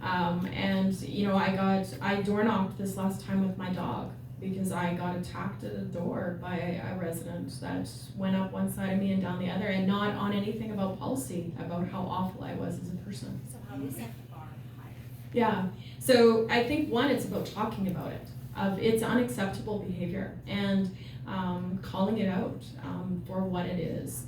And, you know, I door knocked this last time with my dog because I got attacked at a door by a resident that went up one side of me and down the other, and not on anything about policy, about how awful I was as a person. So how do you set the bar higher? Yeah, so I think one, it's about talking about it, of it's unacceptable behavior, and calling it out for what it is.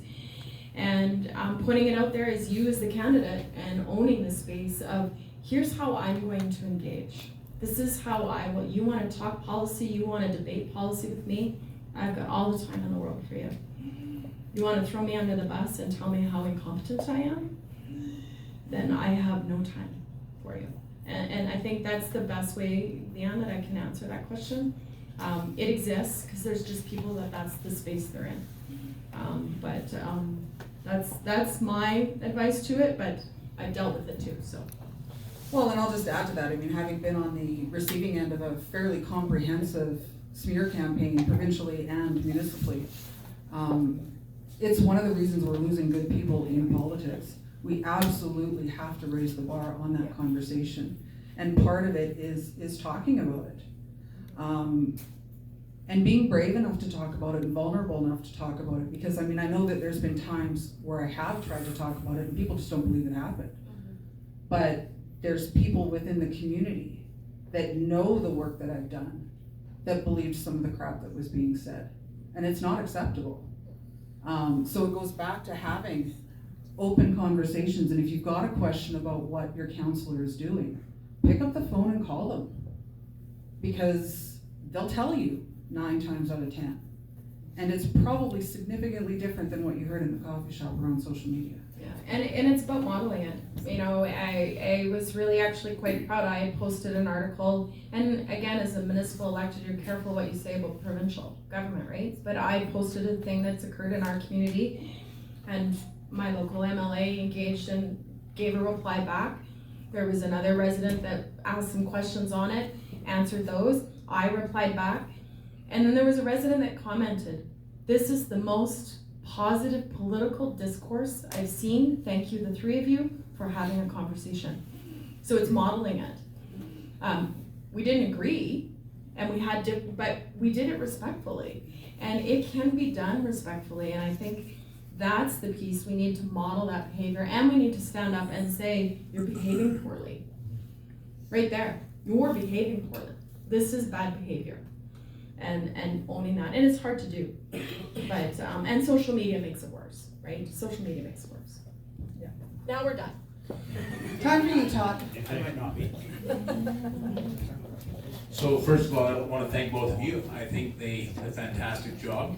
And putting it out there as you as the candidate and owning the space of, here's how I'm going to engage. This is how you want to talk policy, you want to debate policy with me, I've got all the time in the world for you. You want to throw me under the bus and tell me how incompetent I am? Then I have no time for you. And I think that's the best way, Leanne, that I can answer that question. It exists because there's just people that's the space they're in. That's my advice to it, but I've dealt with it too, so. Well, and I'll just add to that, I mean, having been on the receiving end of a fairly comprehensive smear campaign provincially and municipally, it's one of the reasons we're losing good people in politics. We absolutely have to raise the bar on that conversation. And part of it is talking about it. And being brave enough to talk about it and vulnerable enough to talk about it, because I mean, I know that there's been times where I have tried to talk about it and people just don't believe it happened. But there's people within the community that know the work that I've done that believed some of the crap that was being said. And it's not acceptable. So it goes back to having open conversations, and if you've got a question about what your counselor is doing, pick up the phone and call them. Because they'll tell you 9 times out of 10. And it's probably significantly different than what you heard in the coffee shop or on social media. Yeah, and it's about modeling it. You know, I was really actually quite proud. I posted an article, and again, as a municipal elected, you're careful what you say about provincial government, right? But I posted a thing that's occurred in our community, and my local MLA engaged and gave a reply back. There was another resident that asked some questions on it, answered those. I replied back, and then there was a resident that commented, "This is the most positive political discourse I've seen. Thank you, the 3 of you, for having a conversation." So it's modeling it. We didn't agree, and we had to, but we did it respectfully, and it can be done respectfully. And I think that's the piece. We need to model that behavior, and we need to stand up and say, "You're behaving poorly." Right there, you're behaving poorly. This is bad behavior. And owning that, and it's hard to do, but and social media makes it worse, right? Social media makes it worse. Yeah. Now we're done. Time for you, Todd. I might not be. So first of all, I want to thank both of you. I think they did a fantastic job.